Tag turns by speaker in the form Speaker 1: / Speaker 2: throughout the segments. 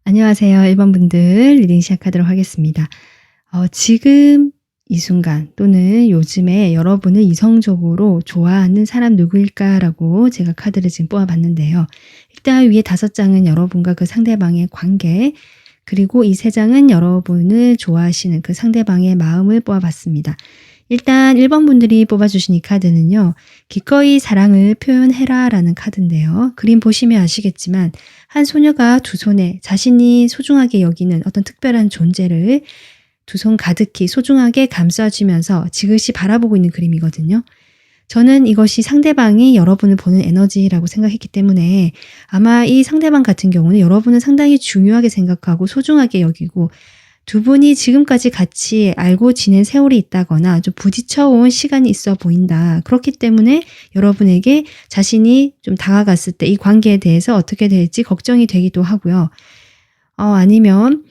Speaker 1: 안녕하세요. 1번 분들 리딩 시작하도록 하겠습니다. 지금 이 순간 또는 요즘에 여러분을 이성적으로 좋아하는 사람 누구일까라고 제가 카드를 지금 뽑아봤는데요. 일단 위에 5장은 여러분과 그 상대방의 관계, 그리고 이 3장은 여러분을 좋아하시는 그 상대방의 마음을 뽑아봤습니다. 일단 1번 분들이 뽑아주신 이 카드는요. 기꺼이 사랑을 표현해라 라는 카드인데요. 그림 보시면 아시겠지만 한 소녀가 두 손에 자신이 소중하게 여기는 어떤 특별한 존재를 두 손 가득히 소중하게 감싸주면서 지그시 바라보고 있는 그림이거든요. 저는 이것이 상대방이 여러분을 보는 에너지라고 생각했기 때문에 아마 이 상대방 같은 경우는 여러분을 상당히 중요하게 생각하고 소중하게 여기고 두 분이 지금까지 같이 알고 지낸 세월이 있다거나 좀 부딪혀온 시간이 있어 보인다. 그렇기 때문에 여러분에게 자신이 좀 다가갔을 때 이 관계에 대해서 어떻게 될지 걱정이 되기도 하고요. 아니면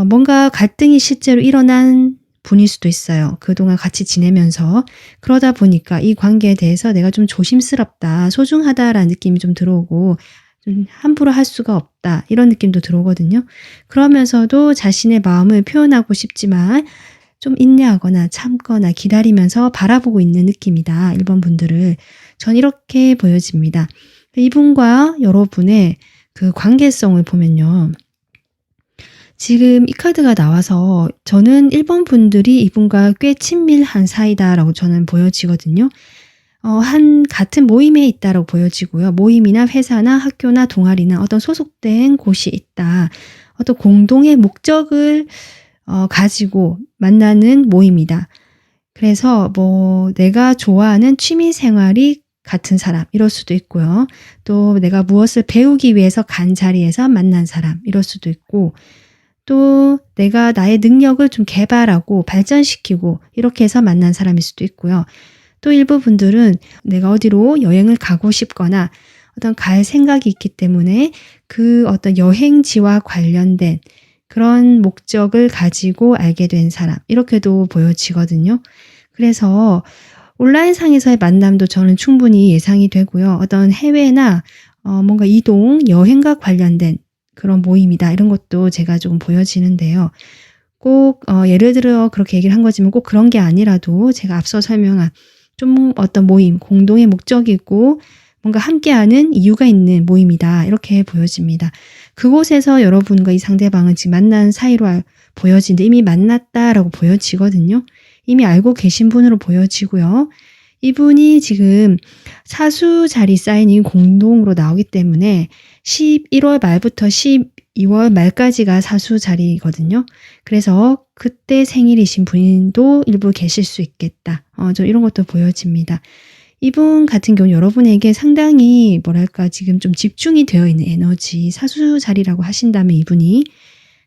Speaker 1: 뭔가 갈등이 실제로 일어난 분일 수도 있어요. 그동안 같이 지내면서. 그러다 보니까 이 관계에 대해서 내가 좀 조심스럽다, 소중하다라는 느낌이 좀 들어오고 좀 함부로 할 수가 없다 이런 느낌도 들어오거든요. 그러면서도 자신의 마음을 표현하고 싶지만 좀 인내하거나 참거나 기다리면서 바라보고 있는 느낌이다. 1번 분들을. 전 이렇게 보여집니다. 이분과 여러분의 그 관계성을 보면요. 지금 이 카드가 나와서 저는 1번 분들이 이분과 꽤 친밀한 사이다라고 저는 보여지거든요. 같은 모임에 있다라고 보여지고요. 모임이나 회사나 학교나 동아리나 어떤 소속된 곳이 있다. 어떤 공동의 목적을 가지고 만나는 모임이다. 그래서 내가 좋아하는 취미 생활이 같은 사람 이럴 수도 있고요. 또 내가 무엇을 배우기 위해서 간 자리에서 만난 사람 이럴 수도 있고 또 내가 나의 능력을 좀 개발하고 발전시키고 이렇게 해서 만난 사람일 수도 있고요. 또 일부 분들은 내가 어디로 여행을 가고 싶거나 어떤 갈 생각이 있기 때문에 그 어떤 여행지와 관련된 그런 목적을 가지고 알게 된 사람 이렇게도 보여지거든요. 그래서 온라인상에서의 만남도 저는 충분히 예상이 되고요. 어떤 해외나 뭔가 이동, 여행과 관련된 그런 모임이다 이런 것도 제가 조금 보여지는데요. 꼭 예를 들어 그렇게 얘기를 한 거지만 꼭 그런 게 아니라도 제가 앞서 설명한 좀 어떤 모임, 공동의 목적이 있고 뭔가 함께하는 이유가 있는 모임이다 이렇게 보여집니다. 그곳에서 여러분과 이 상대방은 지금 만난 사이로 보여지는데 이미 만났다라고 보여지거든요. 이미 알고 계신 분으로 보여지고요. 이분이 지금 사수 자리 사인이 공동으로 나오기 때문에 11월 말부터 12월 말까지가 사수 자리거든요. 그래서 그때 생일이신 분도 일부 계실 수 있겠다. 좀 이런 것도 보여집니다. 이분 같은 경우 여러분에게 상당히 지금 좀 집중이 되어 있는 에너지, 사수 자리라고 하신다면 이분이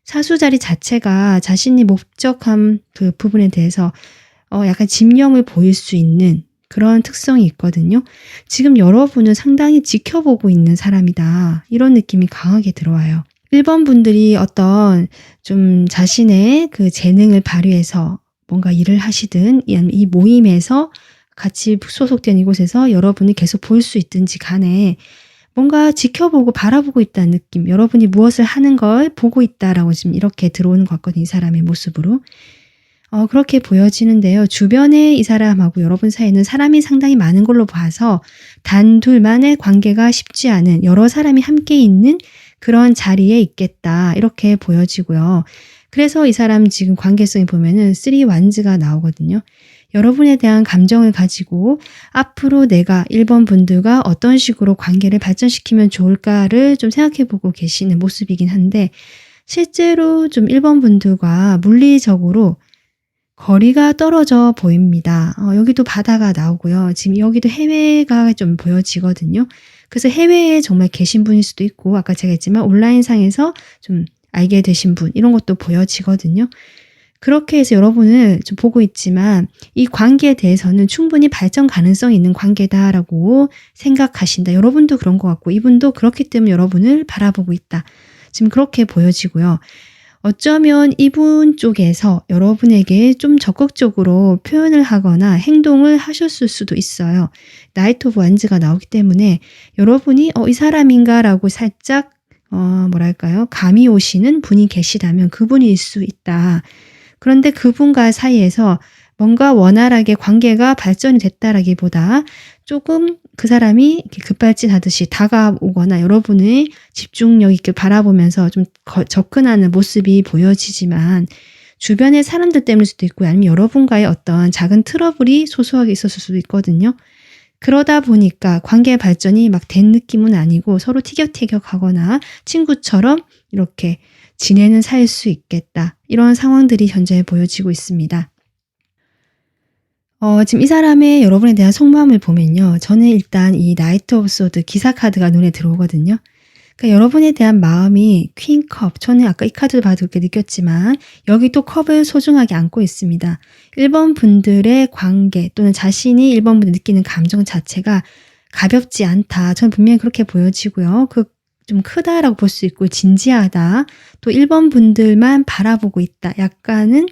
Speaker 1: 사수 자리 자체가 자신이 목적한 그 부분에 대해서 약간 집념을 보일 수 있는 그런 특성이 있거든요. 지금 여러분은 상당히 지켜보고 있는 사람이다. 이런 느낌이 강하게 들어와요. 1번 분들이 어떤 좀 자신의 그 재능을 발휘해서 뭔가 일을 하시든 이 모임에서 같이 소속된 이곳에서 여러분이 계속 볼 수 있든지 간에 뭔가 지켜보고 바라보고 있다는 느낌, 여러분이 무엇을 하는 걸 보고 있다라고 지금 이렇게 들어오는 것 같거든요. 이 사람의 모습으로. 그렇게 보여지는데요. 주변에 이 사람하고 여러분 사이에는 사람이 상당히 많은 걸로 봐서 단둘만의 관계가 쉽지 않은 여러 사람이 함께 있는 그런 자리에 있겠다 이렇게 보여지고요. 그래서 이 사람 지금 관계성이 보면은 3 완즈가 나오거든요. 여러분에 대한 감정을 가지고 앞으로 내가 1번 분들과 어떤 식으로 관계를 발전시키면 좋을까를 좀 생각해보고 계시는 모습이긴 한데 실제로 좀 1번 분들과 물리적으로 거리가 떨어져 보입니다. 여기도 바다가 나오고요. 지금 여기도 해외가 좀 보여지거든요. 그래서 해외에 정말 계신 분일 수도 있고 아까 제가 했지만 온라인상에서 좀 알게 되신 분 이런 것도 보여지거든요. 그렇게 해서 여러분을 좀 보고 있지만 이 관계에 대해서는 충분히 발전 가능성이 있는 관계다라고 생각하신다. 여러분도 그런 것 같고 이분도 그렇기 때문에 여러분을 바라보고 있다. 지금 그렇게 보여지고요. 어쩌면 이분 쪽에서 여러분에게 좀 적극적으로 표현을 하거나 행동을 하셨을 수도 있어요. 나이트 오브 완즈가 나오기 때문에 여러분이 이 사람인가라고 살짝 뭐랄까요? 감이 오시는 분이 계시다면 그분일 수 있다. 그런데 그분과 사이에서 뭔가 원활하게 관계가 발전이 됐다라기보다 조금 그 사람이 이렇게 급발진하듯이 다가오거나 여러분의 집중력 있게 바라보면서 좀 접근하는 모습이 보여지지만 주변의 사람들 때문일 수도 있고 아니면 여러분과의 어떤 작은 트러블이 소소하게 있었을 수도 있거든요. 그러다 보니까 관계 발전이 막 된 느낌은 아니고 서로 티격태격하거나 친구처럼 이렇게 지내는 사이일 수 있겠다. 이런 상황들이 현재 보여지고 있습니다. 지금 이 사람의 여러분에 대한 속마음을 보면요. 저는 일단 이 나이트 오브 소드 기사 카드가 눈에 들어오거든요. 그러니까 여러분에 대한 마음이 퀸컵, 저는 아까 이 카드를 봐도 그렇게 느꼈지만 여기 또 컵을 소중하게 안고 있습니다. 1번 분들의 관계 또는 자신이 1번 분들 느끼는 감정 자체가 가볍지 않다. 저는 분명히 그렇게 보여지고요. 좀 크다라고 볼 수 있고 진지하다. 또 1번 분들만 바라보고 있다. 약간은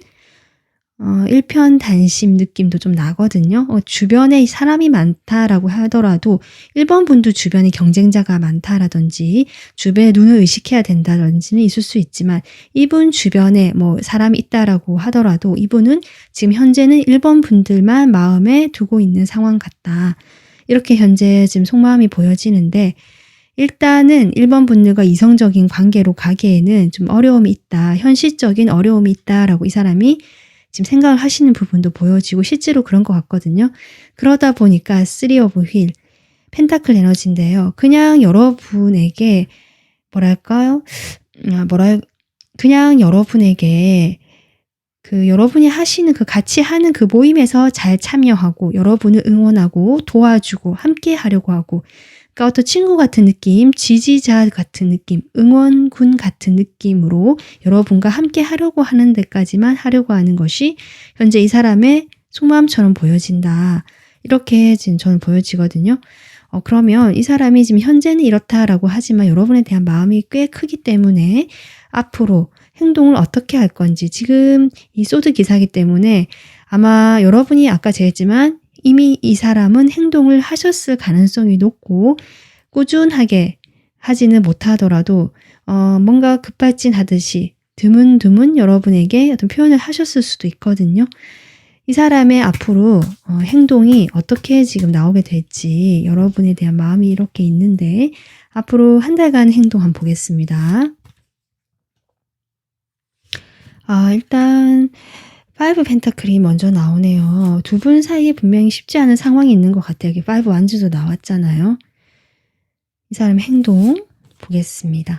Speaker 1: 일편단심 느낌도 좀 나거든요. 주변에 사람이 많다라고 하더라도 1번 분도 주변에 경쟁자가 많다라든지 주변에 눈을 의식해야 된다든지는 있을 수 있지만 이분 주변에 뭐 사람이 있다라고 하더라도 이분은 지금 현재는 1번 분들만 마음에 두고 있는 상황 같다. 이렇게 현재 지금 속마음이 보여지는데 일단은 1번 분들과 이성적인 관계로 가기에는 좀 어려움이 있다. 현실적인 어려움이 있다라고 이 사람이 지금 생각을 하시는 부분도 보여지고 실제로 그런 것 같거든요. 그러다 보니까 3 of wheel, 펜타클 에너지인데요. 그냥 여러분에게 뭐랄까요? 그냥 여러분에게 여러분이 하시는 같이 하는 그 모임에서 잘 참여하고 여러분을 응원하고 도와주고 함께 하려고 하고 그러니까 어떤 친구 같은 느낌, 지지자 같은 느낌, 응원군 같은 느낌으로 여러분과 함께 하려고 하는 데까지만 하려고 하는 것이 현재 이 사람의 속마음처럼 보여진다. 이렇게 지금 저는 보여지거든요. 그러면 이 사람이 지금 현재는 이렇다라고 하지만 여러분에 대한 마음이 꽤 크기 때문에 앞으로 행동을 어떻게 할 건지 지금 이 소드 기사이기 때문에 아마 여러분이 아까 제가 했지만 이미 이 사람은 행동을 하셨을 가능성이 높고 꾸준하게 하지는 못하더라도 뭔가 급발진하듯이 드문드문 여러분에게 어떤 표현을 하셨을 수도 있거든요. 이 사람의 앞으로 행동이 어떻게 지금 나오게 될지 여러분에 대한 마음이 이렇게 있는데 앞으로 한 달간 행동 한번 보겠습니다. 일단 5 펜타클이 먼저 나오네요. 두 분 사이에 분명히 쉽지 않은 상황이 있는 것 같아요. 여기 5 완즈도 나왔잖아요. 이 사람의 행동 보겠습니다.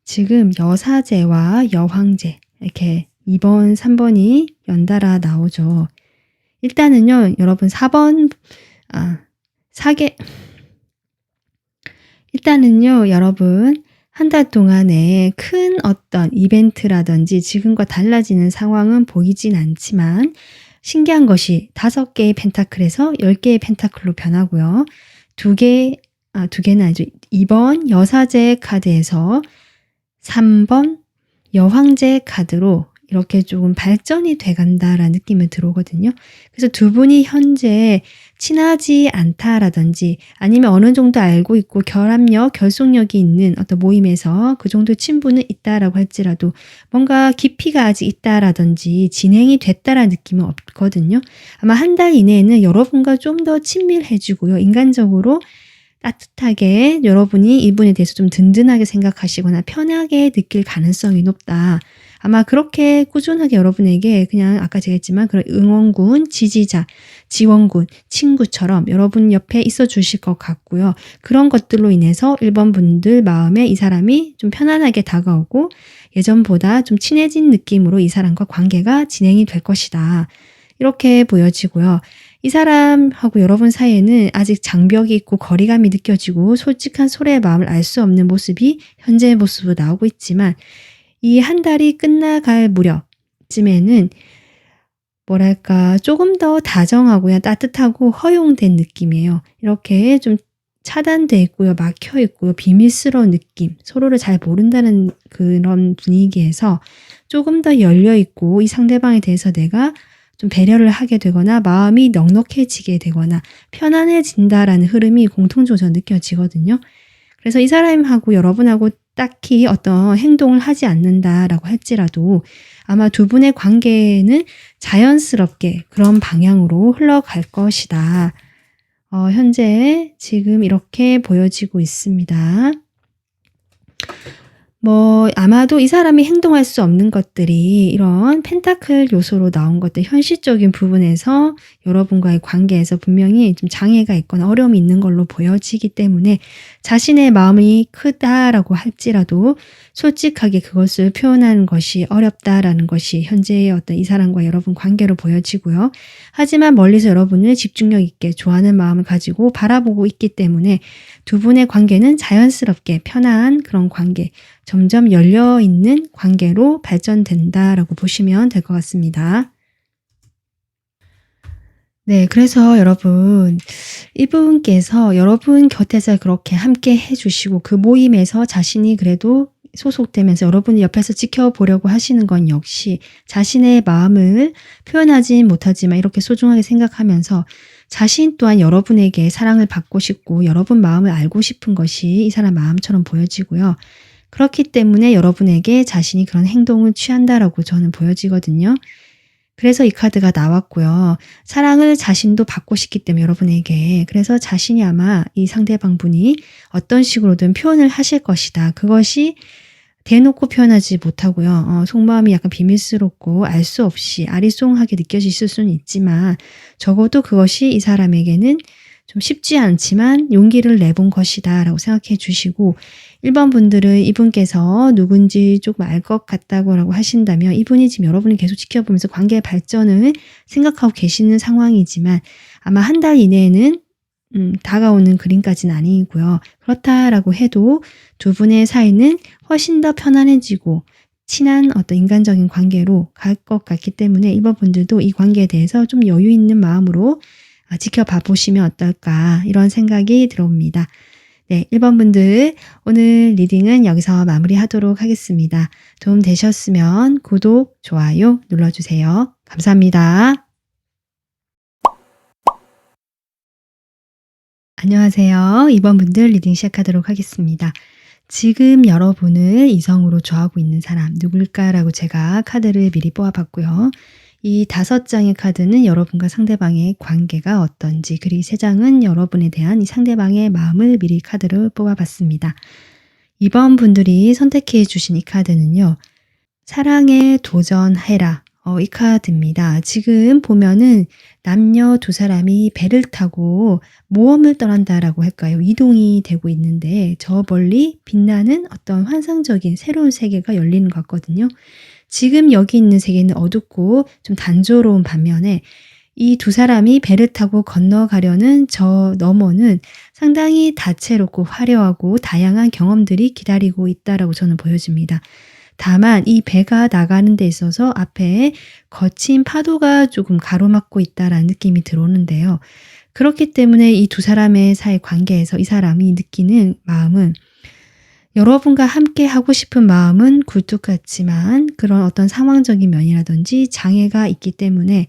Speaker 1: 지금 여사제와 여황제 이렇게 2번, 3번이 연달아 나오죠. 일단은요, 여러분 4번, 일단은요, 여러분 한 달 동안에 큰 어떤 이벤트라든지 지금과 달라지는 상황은 보이진 않지만 신기한 것이 5개의 펜타클에서 10개의 펜타클로 변하고요. 2개는 아니죠. 2번 여사제 카드에서 3번 여황제 카드로 이렇게 조금 발전이 돼간다라는 느낌이 들어오거든요. 그래서 두 분이 현재 친하지 않다라든지 아니면 어느 정도 알고 있고 결합력, 결속력이 있는 어떤 모임에서 그 정도 친분은 있다라고 할지라도 뭔가 깊이가 아직 있다라든지 진행이 됐다라는 느낌은 없거든요. 아마 한 달 이내에는 여러분과 좀 더 친밀해지고요. 인간적으로 따뜻하게 여러분이 이분에 대해서 좀 든든하게 생각하시거나 편하게 느낄 가능성이 높다. 아마 그렇게 꾸준하게 여러분에게 그냥 아까 제가 했지만 그런 응원군, 지지자, 지원군, 친구처럼 여러분 옆에 있어 주실 것 같고요. 그런 것들로 인해서 1번 분들 마음에 이 사람이 좀 편안하게 다가오고 예전보다 좀 친해진 느낌으로 이 사람과 관계가 진행이 될 것이다. 이렇게 보여지고요. 이 사람하고 여러분 사이에는 아직 장벽이 있고 거리감이 느껴지고 솔직한 소래의 마음을 알 수 없는 모습이 현재의 모습으로 나오고 있지만 이 한 달이 끝나갈 무렵쯤에는 뭐랄까 조금 더 다정하고요. 따뜻하고 허용된 느낌이에요. 이렇게 좀 차단돼 있고요. 막혀 있고요. 비밀스러운 느낌, 서로를 잘 모른다는 그런 분위기에서 조금 더 열려 있고 이 상대방에 대해서 내가 좀 배려를 하게 되거나 마음이 넉넉해지게 되거나 편안해진다라는 흐름이 공통적으로 저는 느껴지거든요. 그래서 이 사람하고 여러분하고 딱히 어떤 행동을 하지 않는다라고 할지라도 아마 두 분의 관계는 자연스럽게 그런 방향으로 흘러갈 것이다. 현재 지금 이렇게 보여지고 있습니다. 아마도 이 사람이 행동할 수 없는 것들이 이런 펜타클 요소로 나온 것들, 현실적인 부분에서 여러분과의 관계에서 분명히 좀 장애가 있거나 어려움이 있는 걸로 보여지기 때문에 자신의 마음이 크다라고 할지라도 솔직하게 그것을 표현하는 것이 어렵다라는 것이 현재의 어떤 이 사람과 여러분 관계로 보여지고요. 하지만 멀리서 여러분을 집중력 있게 좋아하는 마음을 가지고 바라보고 있기 때문에 두 분의 관계는 자연스럽게 편한 그런 관계, 점점 열려있는 관계로 발전된다라고 보시면 될 것 같습니다. 네, 그래서 여러분, 이분께서 여러분 곁에서 그렇게 함께 해주시고 그 모임에서 자신이 그래도 소속되면서 여러분이 옆에서 지켜보려고 하시는 건 역시 자신의 마음을 표현하지 못하지만 이렇게 소중하게 생각하면서 자신 또한 여러분에게 사랑을 받고 싶고 여러분 마음을 알고 싶은 것이 이 사람 마음처럼 보여지고요. 그렇기 때문에 여러분에게 자신이 그런 행동을 취한다라고 저는 보여지거든요. 그래서 이 카드가 나왔고요. 사랑을 자신도 받고 싶기 때문에 여러분에게 그래서 자신이 아마 이 상대방 분이 어떤 식으로든 표현을 하실 것이다. 그것이 대놓고 표현하지 못하고요. 속마음이 약간 비밀스럽고 알 수 없이 아리송하게 느껴질 수는 있지만 적어도 그것이 이 사람에게는 좀 쉽지 않지만 용기를 내본 것이다 라고 생각해 주시고 1번 분들은 이분께서 누군지 조금 알 것 같다고 하신다면 이분이 지금 여러분을 계속 지켜보면서 관계의 발전을 생각하고 계시는 상황이지만 아마 한 달 이내에는 다가오는 그림까지는 아니고요. 그렇다라고 해도 두 분의 사이는 훨씬 더 편안해지고 친한 어떤 인간적인 관계로 갈 것 같기 때문에 이번 분들도 이 관계에 대해서 좀 여유 있는 마음으로 지켜봐 보시면 어떨까 이런 생각이 들어옵니다. 네, 1번 분들 오늘 리딩은 여기서 마무리하도록 하겠습니다. 도움 되셨으면 구독, 좋아요 눌러주세요. 감사합니다. 안녕하세요. 2번 분들 리딩 시작하도록 하겠습니다. 지금 여러분을 이성으로 좋아하고 있는 사람 누굴까라고 제가 카드를 미리 뽑아봤고요. 이 5장의 카드는 여러분과 상대방의 관계가 어떤지 그리고 3장은 여러분에 대한 이 상대방의 마음을 미리 카드를 뽑아봤습니다. 2번 분들이 선택해 주신 이 카드는요. 사랑에 도전해라. 이 카드입니다. 지금 보면은 남녀 두 사람이 배를 타고 모험을 떠난다라고 할까요? 이동이 되고 있는데 저 멀리 빛나는 어떤 환상적인 새로운 세계가 열리는 것 같거든요. 지금 여기 있는 세계는 어둡고 좀 단조로운 반면에 이 두 사람이 배를 타고 건너가려는 저 너머는 상당히 다채롭고 화려하고 다양한 경험들이 기다리고 있다라고 저는 보여집니다. 다만 이 배가 나가는 데 있어서 앞에 거친 파도가 조금 가로막고 있다라는 느낌이 들어오는데요. 그렇기 때문에 이 두 사람의 사이 관계에서 이 사람이 느끼는 마음은 여러분과 함께 하고 싶은 마음은 굴뚝 같지만 그런 어떤 상황적인 면이라든지 장애가 있기 때문에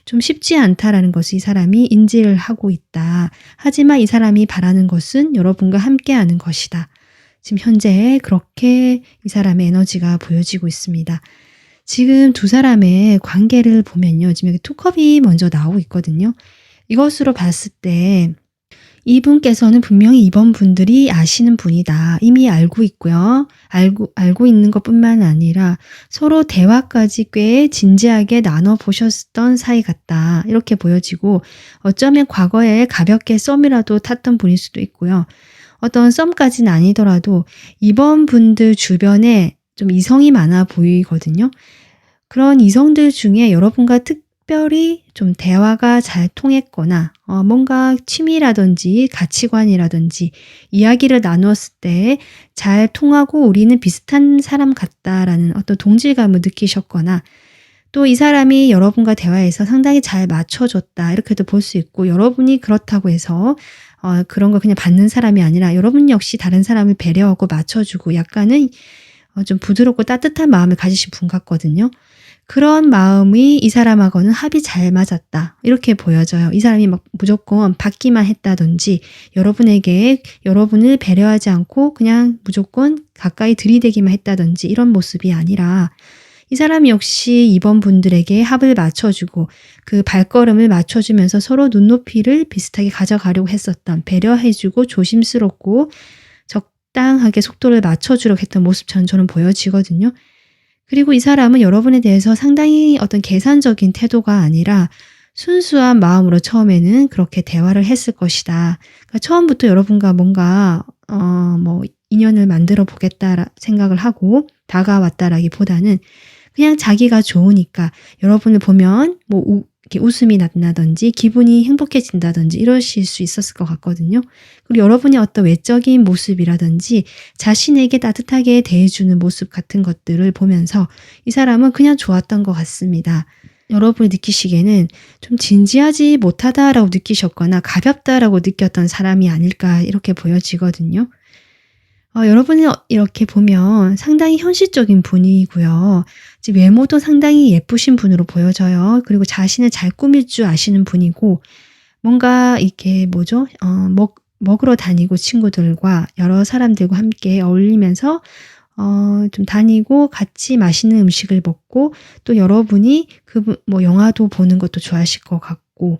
Speaker 1: 좀 쉽지 않다라는 것을 이 사람이 인지를 하고 있다. 하지만 이 사람이 바라는 것은 여러분과 함께하는 것이다. 지금 현재 그렇게 이 사람의 에너지가 보여지고 있습니다. 지금 두 사람의 관계를 보면요. 지금 여기 투컵이 먼저 나오고 있거든요. 이것으로 봤을 때 이분께서는 분명히 이번 분들이 아시는 분이다. 이미 알고 있고요. 알고 있는 것뿐만 아니라 서로 대화까지 꽤 진지하게 나눠 보셨던 사이 같다. 이렇게 보여지고 어쩌면 과거에 가볍게 썸이라도 탔던 분일 수도 있고요. 어떤 썸까지는 아니더라도 이번 분들 주변에 좀 이성이 많아 보이거든요. 그런 이성들 중에 여러분과 특별히 좀 대화가 잘 통했거나 뭔가 취미라든지 가치관이라든지 이야기를 나누었을 때 잘 통하고 우리는 비슷한 사람 같다라는 어떤 동질감을 느끼셨거나 또 이 사람이 여러분과 대화해서 상당히 잘 맞춰줬다 이렇게도 볼 수 있고 여러분이 그렇다고 해서 그런 거 그냥 받는 사람이 아니라 여러분 역시 다른 사람을 배려하고 맞춰주고 약간은 좀 부드럽고 따뜻한 마음을 가지신 분 같거든요. 그런 마음이 이 사람하고는 합이 잘 맞았다. 이렇게 보여져요. 이 사람이 막 무조건 받기만 했다든지 여러분에게 여러분을 배려하지 않고 그냥 무조건 가까이 들이대기만 했다든지 이런 모습이 아니라 이 사람 역시 이번 분들에게 합을 맞춰주고 그 발걸음을 맞춰주면서 서로 눈높이를 비슷하게 가져가려고 했었던 배려해주고 조심스럽고 적당하게 속도를 맞춰주려고 했던 모습처럼 저는 보여지거든요. 그리고 이 사람은 여러분에 대해서 상당히 어떤 계산적인 태도가 아니라 순수한 마음으로 처음에는 그렇게 대화를 했을 것이다. 그러니까 처음부터 여러분과 뭔가 뭐 인연을 만들어 보겠다 생각을 하고 다가왔다라기보다는 그냥 자기가 좋으니까 여러분을 보면 뭐 이렇게 웃음이 나든지 기분이 행복해진다든지 이러실 수 있었을 것 같거든요. 그리고 여러분의 어떤 외적인 모습이라든지 자신에게 따뜻하게 대해주는 모습 같은 것들을 보면서 이 사람은 그냥 좋았던 것 같습니다. 여러분이 느끼시기에는 좀 진지하지 못하다라고 느끼셨거나 가볍다라고 느꼈던 사람이 아닐까 이렇게 보여지거든요. 여러분이 이렇게 보면 상당히 현실적인 분이고요. 외모도 상당히 예쁘신 분으로 보여져요. 그리고 자신을 잘 꾸밀 줄 아시는 분이고 뭔가 이렇게 뭐죠? 먹으러 다니고 친구들과 여러 사람들과 함께 어울리면서 좀 다니고 같이 맛있는 음식을 먹고 또 여러분이 뭐 영화도 보는 것도 좋아하실 것 같고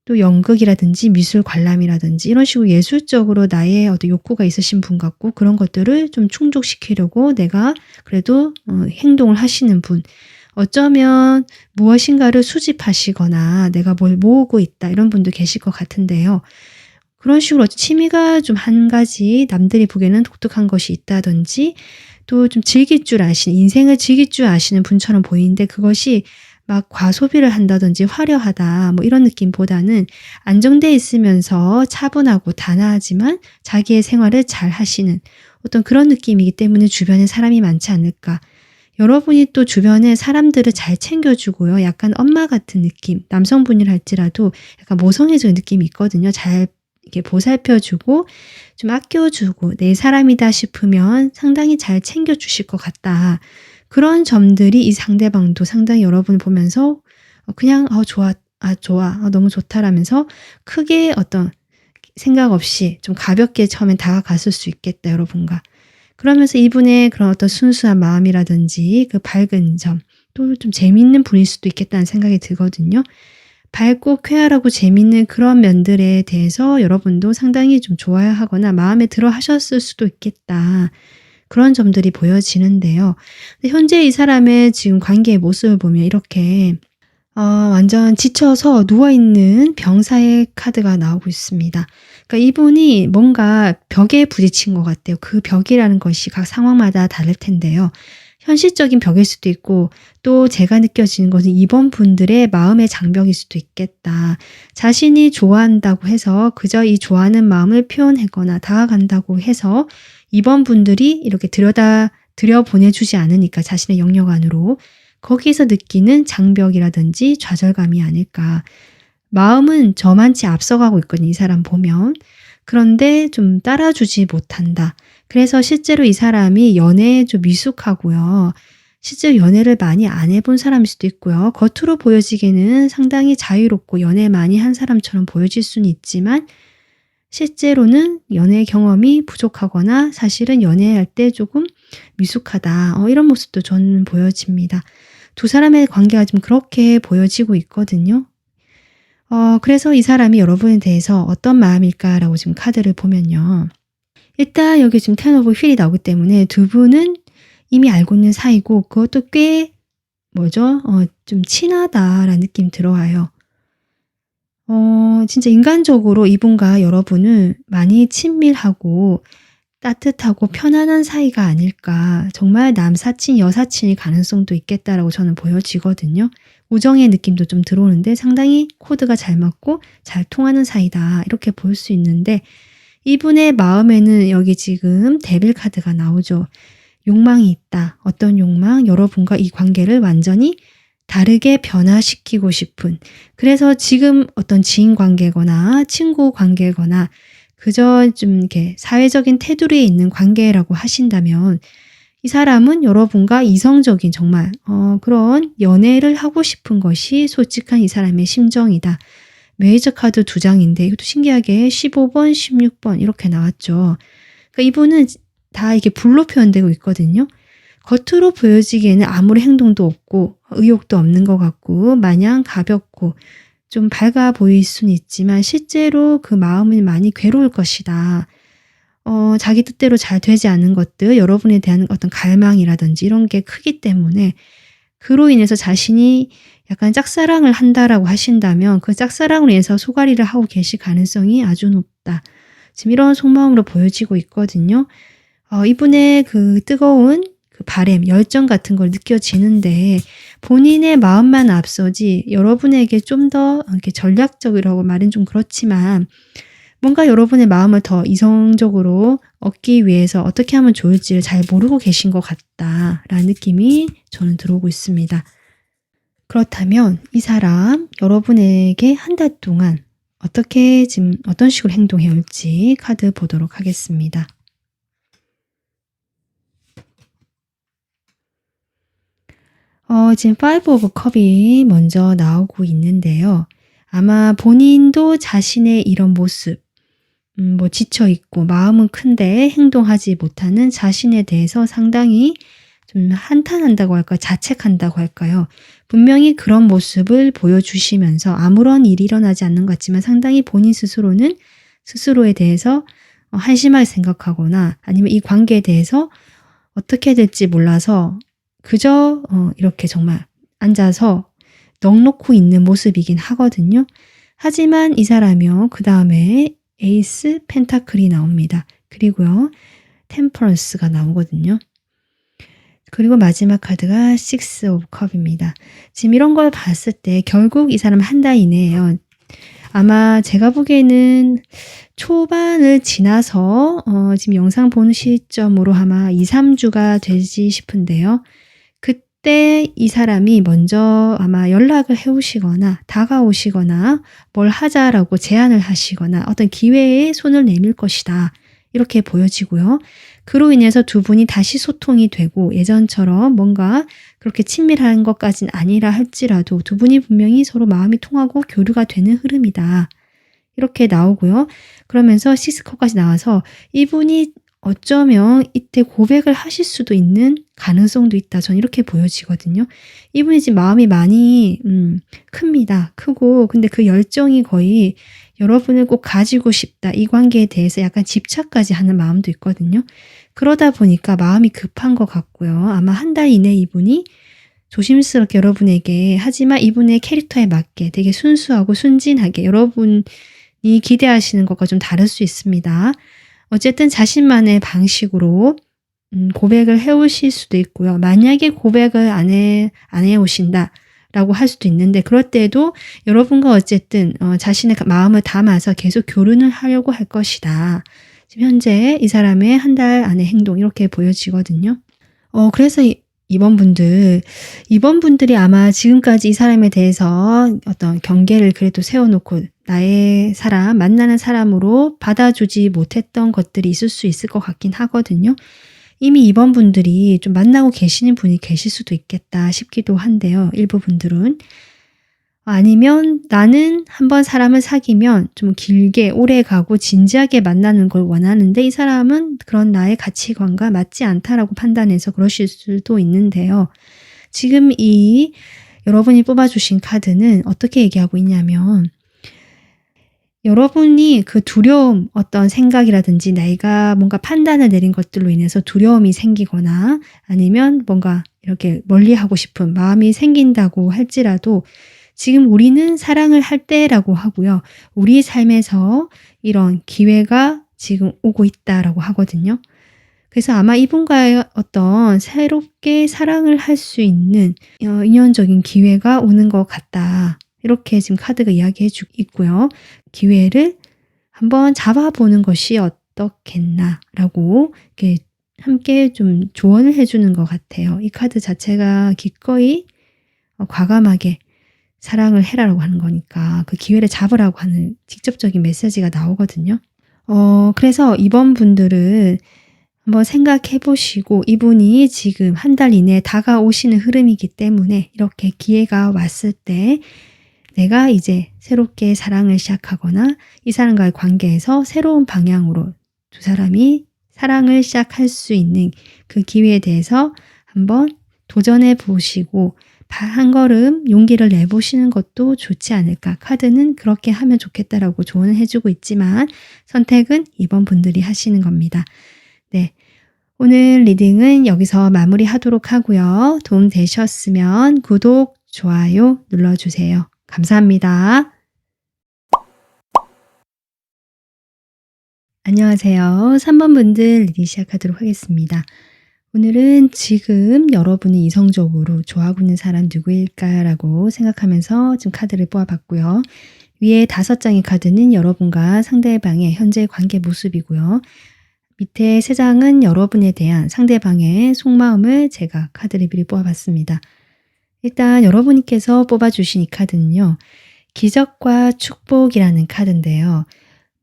Speaker 1: 또 연극이라든지 미술 관람이라든지 이런 식으로 예술적으로 나의 어떤 욕구가 있으신 분 같고 그런 것들을 좀 충족시키려고 내가 그래도 행동을 하시는 분. 어쩌면 무엇인가를 수집하시거나 내가 뭘 모으고 있다 이런 분도 계실 것 같은데요. 그런 식으로 취미가 좀 한 가지 남들이 보기에는 독특한 것이 있다든지 또 좀 즐길 줄 아시는 인생을 즐길 줄 아시는 분처럼 보이는데 그것이 막 과소비를 한다든지 화려하다 뭐 이런 느낌보다는 안정돼 있으면서 차분하고 단아하지만 자기의 생활을 잘 하시는 어떤 그런 느낌이기 때문에 주변에 사람이 많지 않을까. 여러분이 또 주변에 사람들을 잘 챙겨주고요. 약간 엄마 같은 느낌, 남성분이라 할지라도 약간 모성애적인 느낌이 있거든요. 잘 이렇게 보살펴주고 좀 아껴주고 내 사람이다 싶으면 상당히 잘 챙겨주실 것 같다. 그런 점들이 이 상대방도 상당히 여러분을 보면서 그냥 좋아, 좋아, 너무 좋다라면서 크게 어떤 생각 없이 좀 가볍게 처음엔 다가갔을 수 있겠다 여러분과. 그러면서 이분의 그런 어떤 순수한 마음이라든지 그 밝은 점, 또 좀 재밌는 분일 수도 있겠다는 생각이 들거든요. 밝고 쾌활하고 재밌는 그런 면들에 대해서 여러분도 상당히 좀 좋아하거나 마음에 들어 하셨을 수도 있겠다. 그런 점들이 보여지는데요. 현재 이 사람의 지금 관계의 모습을 보면 이렇게 완전 지쳐서 누워있는 병사의 카드가 나오고 있습니다. 그러니까 이분이 뭔가 벽에 부딪힌 것 같아요. 그 벽이라는 것이 각 상황마다 다를 텐데요. 현실적인 벽일 수도 있고 또 제가 느껴지는 것은 이번 분들의 마음의 장벽일 수도 있겠다. 자신이 좋아한다고 해서 그저 이 좋아하는 마음을 표현하거나 다가간다고 해서 이번 분들이 이렇게 들여보내주지 않으니까 자신의 영역 안으로 거기에서 느끼는 장벽이라든지 좌절감이 아닐까. 마음은 저만치 앞서가고 있거든요. 이 사람 보면. 그런데 좀 따라주지 못한다. 그래서 실제로 이 사람이 연애에 좀 미숙하고요. 실제로 연애를 많이 안 해본 사람일 수도 있고요. 겉으로 보여지기에는 상당히 자유롭고 연애 많이 한 사람처럼 보여질 수는 있지만 실제로는 연애 경험이 부족하거나 사실은 연애할 때 조금 미숙하다. 이런 모습도 저는 보여집니다. 두 사람의 관계가 좀 그렇게 보여지고 있거든요. 그래서 이 사람이 여러분에 대해서 어떤 마음일까라고 지금 카드를 보면요. 일단 여기 지금 10 오브 휠이 나오기 때문에 두 분은 이미 알고 있는 사이고 그것도 꽤 좀 친하다라는 느낌이 들어와요. 진짜 인간적으로 이분과 여러분은 많이 친밀하고 따뜻하고 편안한 사이가 아닐까. 정말 남사친, 여사친일 가능성도 있겠다라고 저는 보여지거든요. 우정의 느낌도 좀 들어오는데 상당히 코드가 잘 맞고 잘 통하는 사이다. 이렇게 볼 수 있는데 이분의 마음에는 여기 지금 데빌 카드가 나오죠. 욕망이 있다. 어떤 욕망? 여러분과 이 관계를 완전히 다르게 변화시키고 싶은. 그래서 지금 어떤 지인 관계거나 친구 관계거나 그저 좀 이렇게 사회적인 테두리에 있는 관계라고 하신다면 이 사람은 여러분과 이성적인 정말 그런 연애를 하고 싶은 것이 솔직한 이 사람의 심정이다. 메이저 카드 2장인데 이것도 신기하게 15번, 16번 이렇게 나왔죠. 그러니까 이분은 다 이게 불로 표현되고 있거든요. 겉으로 보여지기에는 아무리 행동도 없고 의욕도 없는 것 같고 마냥 가볍고 좀 밝아 보일 수는 있지만 실제로 그 마음은 많이 괴로울 것이다. 자기 뜻대로 잘 되지 않은 것들, 여러분에 대한 어떤 갈망이라든지 이런 게 크기 때문에 그로 인해서 자신이 약간 짝사랑을 한다라고 하신다면 그 짝사랑으로 인해서 소가리를 하고 계실 가능성이 아주 높다. 지금 이런 속마음으로 보여지고 있거든요. 이분의 그 뜨거운 그 바램, 열정 같은 걸 느껴지는데 본인의 마음만 앞서지 여러분에게 좀 더 이렇게 전략적이라고 말은 좀 그렇지만 뭔가 여러분의 마음을 더 이성적으로 얻기 위해서 어떻게 하면 좋을지를 잘 모르고 계신 것 같다라는 느낌이 저는 들어오고 있습니다. 그렇다면 이 사람 여러분에게 한 달 동안 어떻게 지금 어떤 식으로 행동해 올지 카드 보도록 하겠습니다. 지금 5 오브 컵이 먼저 나오고 있는데요. 아마 본인도 자신의 이런 모습, 지쳐있고 마음은 큰데 행동하지 못하는 자신에 대해서 상당히 좀 한탄한다고 할까요? 자책한다고 할까요? 분명히 그런 모습을 보여주시면서 아무런 일이 일어나지 않는 것 같지만 상당히 본인 스스로는 스스로에 대해서 한심하게 생각하거나 아니면 이 관계에 대해서 어떻게 될지 몰라서 그저 이렇게 정말 앉아서 넋놓고 있는 모습이긴 하거든요. 하지만 이 사람이요. 그 다음에 에이스 펜타클이 나옵니다. 그리고요. 템퍼런스가 나오거든요. 그리고 마지막 카드가 6 오브 컵입니다. 지금 이런 걸 봤을 때 결국 이 사람은 한 달 이내에요. 아마 제가 보기에는 초반을 지나서 지금 영상 보는 시점으로 아마 2, 3주가 되지 싶은데요. 그때 이 사람이 먼저 아마 연락을 해오시거나 다가오시거나 뭘 하자라고 제안을 하시거나 어떤 기회에 손을 내밀 것이다. 이렇게 보여지고요. 그로 인해서 두 분이 다시 소통이 되고 예전처럼 뭔가 그렇게 친밀한 것까지는 아니라 할지라도 두 분이 분명히 서로 마음이 통하고 교류가 되는 흐름이다. 이렇게 나오고요. 그러면서 6컵까지 나와서 이분이 어쩌면 이때 고백을 하실 수도 있는 가능성도 있다. 전 이렇게 보여지거든요. 이분이 지금 마음이 많이 큽니다. 크고 근데 그 열정이 거의 여러분을 꼭 가지고 싶다. 이 관계에 대해서 약간 집착까지 하는 마음도 있거든요. 그러다 보니까 마음이 급한 것 같고요. 아마 한 달 이내 이분이 조심스럽게 여러분에게 하지만 이분의 캐릭터에 맞게 되게 순수하고 순진하게 여러분이 기대하시는 것과 좀 다를 수 있습니다. 어쨌든 자신만의 방식으로 고백을 해오실 수도 있고요. 만약에 고백을 안 해오신다 라고 할 수도 있는데 그럴 때도 여러분과 어쨌든 자신의 마음을 담아서 계속 교류를 하려고 할 것이다. 지금 현재 이 사람의 한 달 안의 행동 이렇게 보여지거든요. 그래서 이번 분들이 아마 지금까지 이 사람에 대해서 어떤 경계를 그래도 세워놓고 나의 사람, 만나는 사람으로 받아주지 못했던 것들이 있을 수 있을 것 같긴 하거든요. 이미 이번 분들이 좀 만나고 계시는 분이 계실 수도 있겠다 싶기도 한데요. 일부 분들은. 아니면 나는 한번 사람을 사귀면 좀 길게 오래 가고 진지하게 만나는 걸 원하는데 이 사람은 그런 나의 가치관과 맞지 않다라고 판단해서 그러실 수도 있는데요. 지금 이 여러분이 뽑아주신 카드는 어떻게 얘기하고 있냐면 여러분이 그 두려움, 어떤 생각이라든지 내가 뭔가 판단을 내린 것들로 인해서 두려움이 생기거나 아니면 뭔가 이렇게 멀리하고 싶은 마음이 생긴다고 할지라도 지금 우리는 사랑을 할 때라고 하고요. 우리 삶에서 이런 기회가 지금 오고 있다라고 하거든요. 그래서 아마 이분과의 어떤 새롭게 사랑을 할 수 있는 인연적인 기회가 오는 것 같다. 이렇게 지금 카드가 이야기해 주고 있고요. 기회를 한번 잡아보는 것이 어떻겠나라고 이렇게 함께 좀 조언을 해주는 것 같아요. 이 카드 자체가 기꺼이 과감하게 사랑을 해라라고 하는 거니까 그 기회를 잡으라고 하는 직접적인 메시지가 나오거든요. 그래서 이번 분들은 한번 생각해 보시고 이분이 지금 한 달 이내에 다가오시는 흐름이기 때문에 이렇게 기회가 왔을 때 내가 이제 새롭게 사랑을 시작하거나 이 사람과의 관계에서 새로운 방향으로 두 사람이 사랑을 시작할 수 있는 그 기회에 대해서 한번 도전해 보시고 한 걸음 용기를 내보시는 것도 좋지 않을까. 카드는 그렇게 하면 좋겠다라고 조언을 해주고 있지만 선택은 이번 분들이 하시는 겁니다. 네. 오늘 리딩은 여기서 마무리하도록 하고요. 도움 되셨으면 구독, 좋아요 눌러주세요. 감사합니다. 안녕하세요. 3번 분들 리딩 시작하도록 하겠습니다. 오늘은 지금 여러분이 이성적으로 좋아하고 있는 사람 누구일까라고 생각하면서 지금 카드를 뽑아봤고요. 위에 5장의 카드는 여러분과 상대방의 현재 관계 모습이고요. 밑에 3장은 여러분에 대한 상대방의 속마음을 제가 카드를 미리 뽑아봤습니다. 일단 여러분께서 뽑아주신 이 카드는요. 기적과 축복이라는 카드인데요.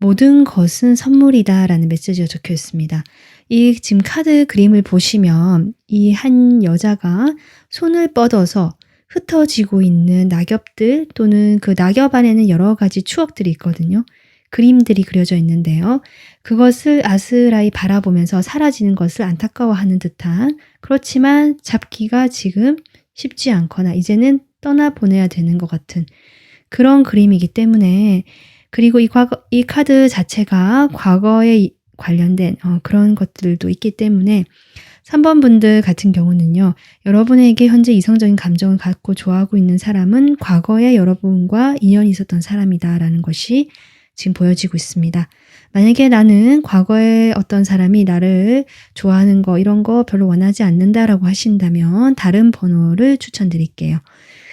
Speaker 1: 모든 것은 선물이다 라는 메시지가 적혀 있습니다. 이 지금 카드 그림을 보시면 이 한 여자가 손을 뻗어서 흩어지고 있는 낙엽들 또는 그 낙엽 안에는 여러 가지 추억들이 있거든요. 그림들이 그려져 있는데요. 그것을 아스라이 바라보면서 사라지는 것을 안타까워하는 듯한 그렇지만 잡기가 지금 쉽지 않거나 이제는 떠나보내야 되는 것 같은 그런 그림이기 때문에 그리고 이 카드 자체가 과거에 관련된 그런 것들도 있기 때문에 3번 분들 같은 경우는요. 여러분에게 현재 이성적인 감정을 갖고 좋아하고 있는 사람은 과거에 여러분과 인연이 있었던 사람이다라는 것이 지금 보여지고 있습니다. 만약에 나는 과거에 어떤 사람이 나를 좋아하는 거 이런 거 별로 원하지 않는다라고 하신다면 다른 번호를 추천드릴게요.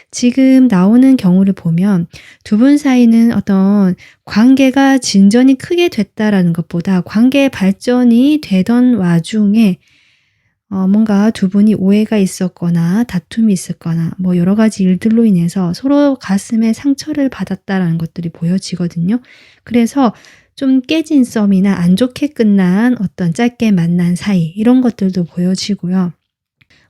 Speaker 1: 지금 나오는 경우를 보면 두 분 사이는 어떤 관계가 진전이 크게 됐다라는 것보다 관계 발전이 되던 와중에 뭔가 두 분이 오해가 있었거나 다툼이 있었거나 뭐 여러 가지 일들로 인해서 서로 가슴에 상처를 받았다라는 것들이 보여지거든요. 그래서 좀 깨진 썸이나 안 좋게 끝난 어떤 짧게 만난 사이 이런 것들도 보여지고요.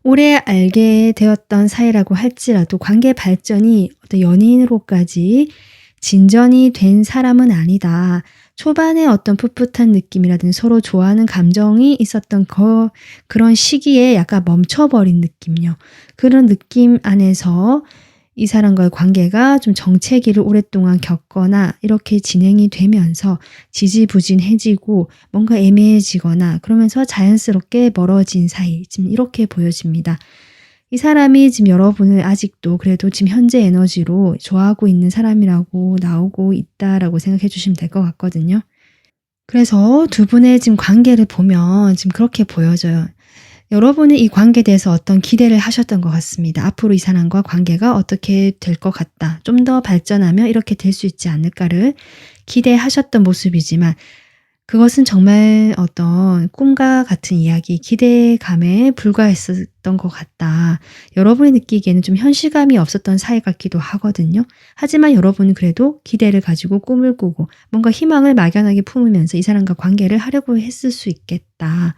Speaker 1: 오래 알게 되었던 사이라고 할지라도 관계 발전이 어떤 연인으로까지 진전이 된 사람은 아니다. 초반에 어떤 풋풋한 느낌이라든지 서로 좋아하는 감정이 있었던 그런 시기에 약간 멈춰버린 느낌요. 그런 느낌 안에서 이 사람과의 관계가 좀 정체기를 오랫동안 겪거나 이렇게 진행이 되면서 지지부진해지고 뭔가 애매해지거나 그러면서 자연스럽게 멀어진 사이 지금 이렇게 보여집니다. 이 사람이 지금 여러분을 아직도 그래도 지금 현재 에너지로 좋아하고 있는 사람이라고 나오고 있다라고 생각해 주시면 될 것 같거든요. 그래서 두 분의 지금 관계를 보면 지금 그렇게 보여져요. 여러분은 이 관계에 대해서 어떤 기대를 하셨던 것 같습니다. 앞으로 이 사람과 관계가 어떻게 될 것 같다. 좀 더 발전하면 이렇게 될 수 있지 않을까를 기대하셨던 모습이지만 그것은 정말 어떤 꿈과 같은 이야기, 기대감에 불과했었던 것 같다. 여러분이 느끼기에는 좀 현실감이 없었던 사이 같기도 하거든요. 하지만 여러분은 그래도 기대를 가지고 꿈을 꾸고 뭔가 희망을 막연하게 품으면서 이 사람과 관계를 하려고 했을 수 있겠다.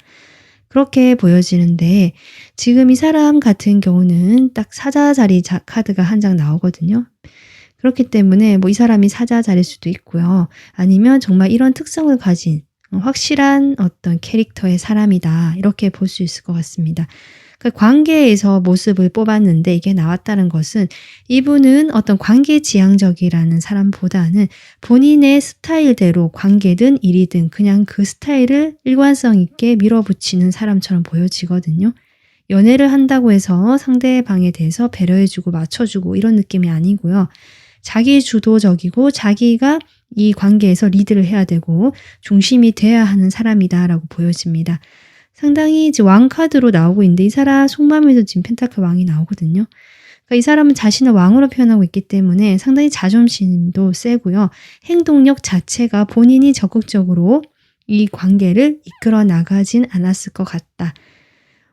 Speaker 1: 그렇게 보여지는데 지금 이 사람 같은 경우는 딱 사자자리 카드가 한 장 나오거든요. 그렇기 때문에 뭐 이 사람이 사자자리일 수도 있고요. 아니면 정말 이런 특성을 가진 확실한 어떤 캐릭터의 사람이다. 이렇게 볼 수 있을 것 같습니다. 그 관계에서 모습을 뽑았는데 이게 나왔다는 것은 이분은 어떤 관계지향적이라는 사람보다는 본인의 스타일대로 관계든 일이든 그냥 그 스타일을 일관성 있게 밀어붙이는 사람처럼 보여지거든요. 연애를 한다고 해서 상대방에 대해서 배려해주고 맞춰주고 이런 느낌이 아니고요. 자기 주도적이고 자기가 이 관계에서 리드를 해야 되고 중심이 돼야 하는 사람이다라고 보여집니다. 상당히 이제 왕 카드로 나오고 있는데 이 사람 속마음에도 지금 펜타클 왕이 나오거든요. 그러니까 이 사람은 자신을 왕으로 표현하고 있기 때문에 상당히 자존심도 세고요. 행동력 자체가 본인이 적극적으로 이 관계를 이끌어 나가진 않았을 것 같다.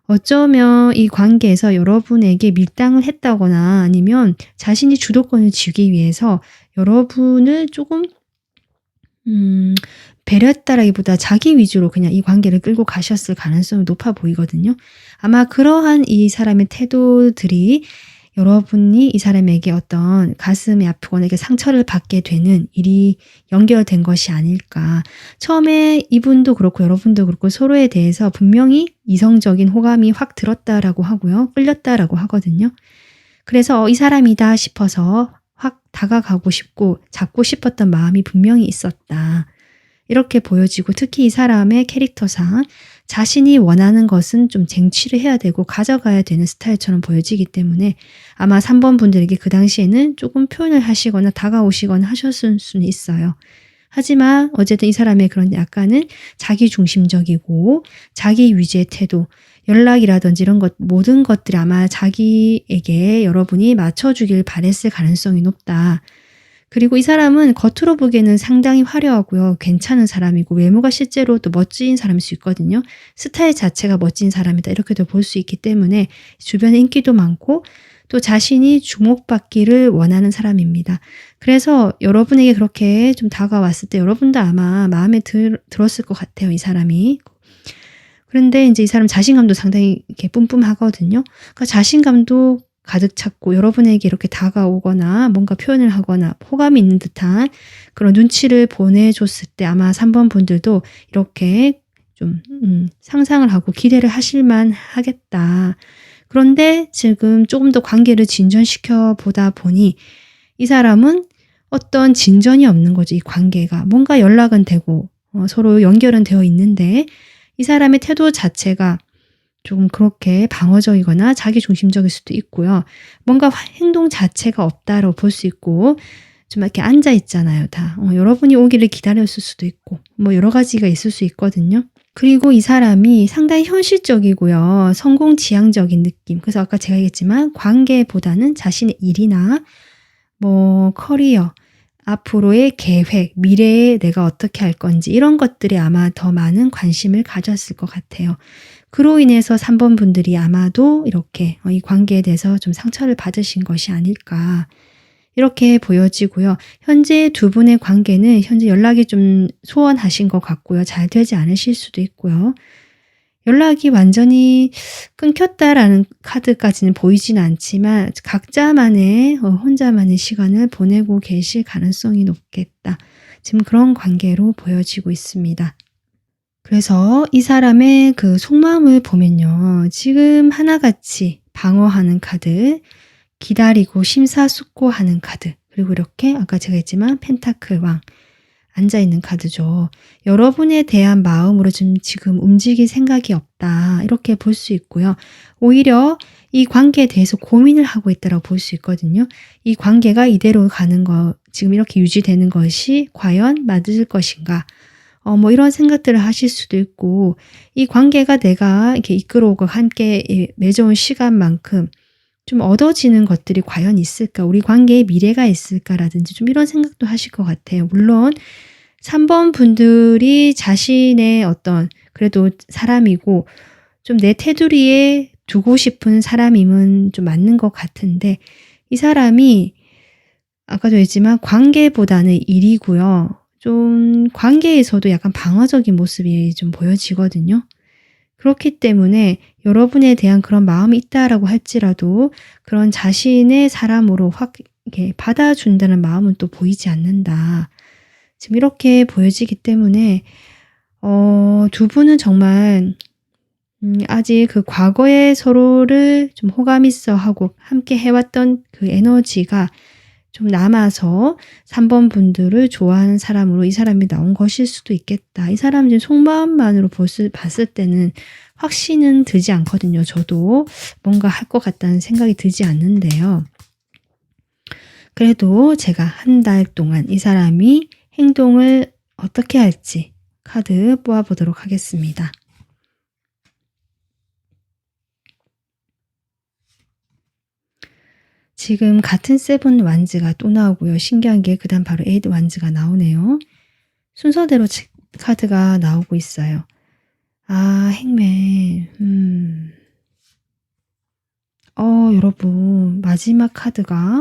Speaker 1: 어쩌면 이 관계에서 여러분에게 밀당을 했다거나 아니면 자신이 주도권을 쥐기 위해서 여러분을 조금 배려했다라기보다 자기 위주로 그냥 이 관계를 끌고 가셨을 가능성이 높아 보이거든요. 아마 그러한 이 사람의 태도들이 여러분이 이 사람에게 어떤 가슴이 아프거나 이렇게 상처를 받게 되는 일이 연결된 것이 아닐까. 처음에 이분도 그렇고 여러분도 그렇고 서로에 대해서 분명히 이성적인 호감이 확 들었다라고 하고요. 끌렸다라고 하거든요. 그래서 이 사람이다 싶어서 확 다가가고 싶고 잡고 싶었던 마음이 분명히 있었다. 이렇게 보여지고 특히 이 사람의 캐릭터상 자신이 원하는 것은 좀 쟁취를 해야 되고 가져가야 되는 스타일처럼 보여지기 때문에 아마 3번 분들에게 그 당시에는 조금 표현을 하시거나 다가오시거나 하셨을 수는 있어요. 하지만 어쨌든 이 사람의 그런 약간은 자기중심적이고 자기 위주의 태도, 연락이라든지 이런 것 모든 것들이 아마 자기에게 여러분이 맞춰주길 바랬을 가능성이 높다. 그리고 이 사람은 겉으로 보기에는 상당히 화려하고요. 괜찮은 사람이고 외모가 실제로 또 멋진 사람일 수 있거든요. 스타일 자체가 멋진 사람이다. 이렇게도 볼 수 있기 때문에 주변에 인기도 많고 또 자신이 주목받기를 원하는 사람입니다. 그래서 여러분에게 그렇게 좀 다가왔을 때 여러분도 아마 마음에 들었을 것 같아요. 이 사람이. 그런데 이제 이 사람 자신감도 상당히 이렇게 뿜뿜하거든요. 그러니까 자신감도 가득 찼고 여러분에게 이렇게 다가오거나 뭔가 표현을 하거나 호감이 있는 듯한 그런 눈치를 보내줬을 때 아마 3번 분들도 이렇게 좀 상상을 하고 기대를 하실만 하겠다. 그런데 지금 조금 더 관계를 진전시켜 보다 보니 이 사람은 어떤 진전이 없는 거죠. 이 관계가. 뭔가 연락은 되고 서로 연결은 되어 있는데 이 사람의 태도 자체가 조금 그렇게 방어적이거나 자기중심적일 수도 있고요. 뭔가 행동 자체가 없다라고 볼 수 있고 좀 이렇게 앉아 있잖아요. 다. 여러분이 오기를 기다렸을 수도 있고 뭐 여러 가지가 있을 수 있거든요. 그리고 이 사람이 상당히 현실적이고요. 성공지향적인 느낌. 그래서 아까 제가 얘기했지만 관계보다는 자신의 일이나 뭐 커리어, 앞으로의 계획, 미래에 내가 어떻게 할 건지 이런 것들에 아마 더 많은 관심을 가졌을 것 같아요. 그로 인해서 3번 분들이 아마도 이렇게 이 관계에 대해서 좀 상처를 받으신 것이 아닐까 이렇게 보여지고요. 현재 두 분의 관계는 현재 연락이 좀 소원하신 것 같고요. 잘 되지 않으실 수도 있고요. 연락이 완전히 끊겼다라는 카드까지는 보이지는 않지만 각자만의 혼자만의 시간을 보내고 계실 가능성이 높겠다. 지금 그런 관계로 보여지고 있습니다. 그래서 이 사람의 그 속마음을 보면요. 지금 하나같이 방어하는 카드, 기다리고 심사숙고하는 카드, 그리고 이렇게 아까 제가 했지만 펜타클 왕 앉아있는 카드죠. 여러분에 대한 마음으로 지금 움직일 생각이 없다. 이렇게 볼 수 있고요. 오히려 이 관계에 대해서 고민을 하고 있다고 볼 수 있거든요. 이 관계가 이대로 가는 거, 지금 이렇게 유지되는 것이 과연 맞을 것인가? 뭐 이런 생각들을 하실 수도 있고, 이 관계가 내가 이렇게 이끌어오고 함께 맺어온 시간만큼 좀 얻어지는 것들이 과연 있을까? 우리 관계에 미래가 있을까라든지 좀 이런 생각도 하실 것 같아요. 물론 3번 분들이 자신의 어떤 그래도 사람이고 좀 내 테두리에 두고 싶은 사람임은 좀 맞는 것 같은데 이 사람이 아까도 했지만 관계보다는 일이고요. 좀 관계에서도 약간 방어적인 모습이 좀 보여지거든요. 그렇기 때문에 여러분에 대한 그런 마음이 있다라고 할지라도 그런 자신의 사람으로 확 이렇게 받아준다는 마음은 또 보이지 않는다. 지금 이렇게 보여지기 때문에 두 분은 정말 아직 그 과거에 서로를 좀 호감 있어 하고 함께 해왔던 그 에너지가 좀 남아서 3번 분들을 좋아하는 사람으로 이 사람이 나온 것일 수도 있겠다. 이 사람 지금 속마음만으로 봤을 때는 확신은 들지 않거든요. 저도 뭔가 할 것 같다는 생각이 들지 않는데요. 그래도 제가 한 달 동안 이 사람이 행동을 어떻게 할지 카드 뽑아보도록 하겠습니다. 지금 같은 세븐 완즈가 또 나오고요. 신기한 게 그다음 바로 에이트 완즈가 나오네요. 순서대로 카드가 나오고 있어요. 아, 행맨. 여러분 마지막 카드가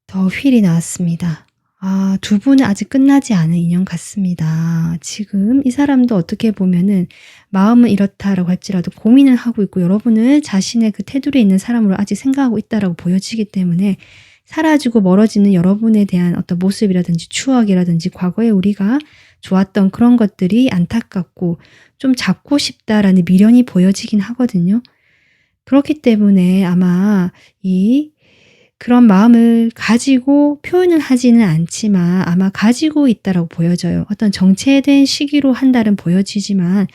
Speaker 1: 더 휠이 나왔습니다. 아, 두 분은 아직 끝나지 않은 인연 같습니다. 지금 이 사람도 어떻게 보면은 마음은 이렇다라고 할지라도 고민을 하고 있고 여러분은 자신의 그 테두리에 있는 사람으로 아직 생각하고 있다라고 보여지기 때문에 사라지고 멀어지는 여러분에 대한 어떤 모습이라든지 추억이라든지 과거에 우리가 좋았던 그런 것들이 안타깝고 좀 잡고 싶다라는 미련이 보여지긴 하거든요. 그렇기 때문에 아마 그런 마음을 가지고 표현을 하지는 않지만 아마 가지고 있다라고 보여져요. 어떤 정체된 시기로 한 달은 보여지지만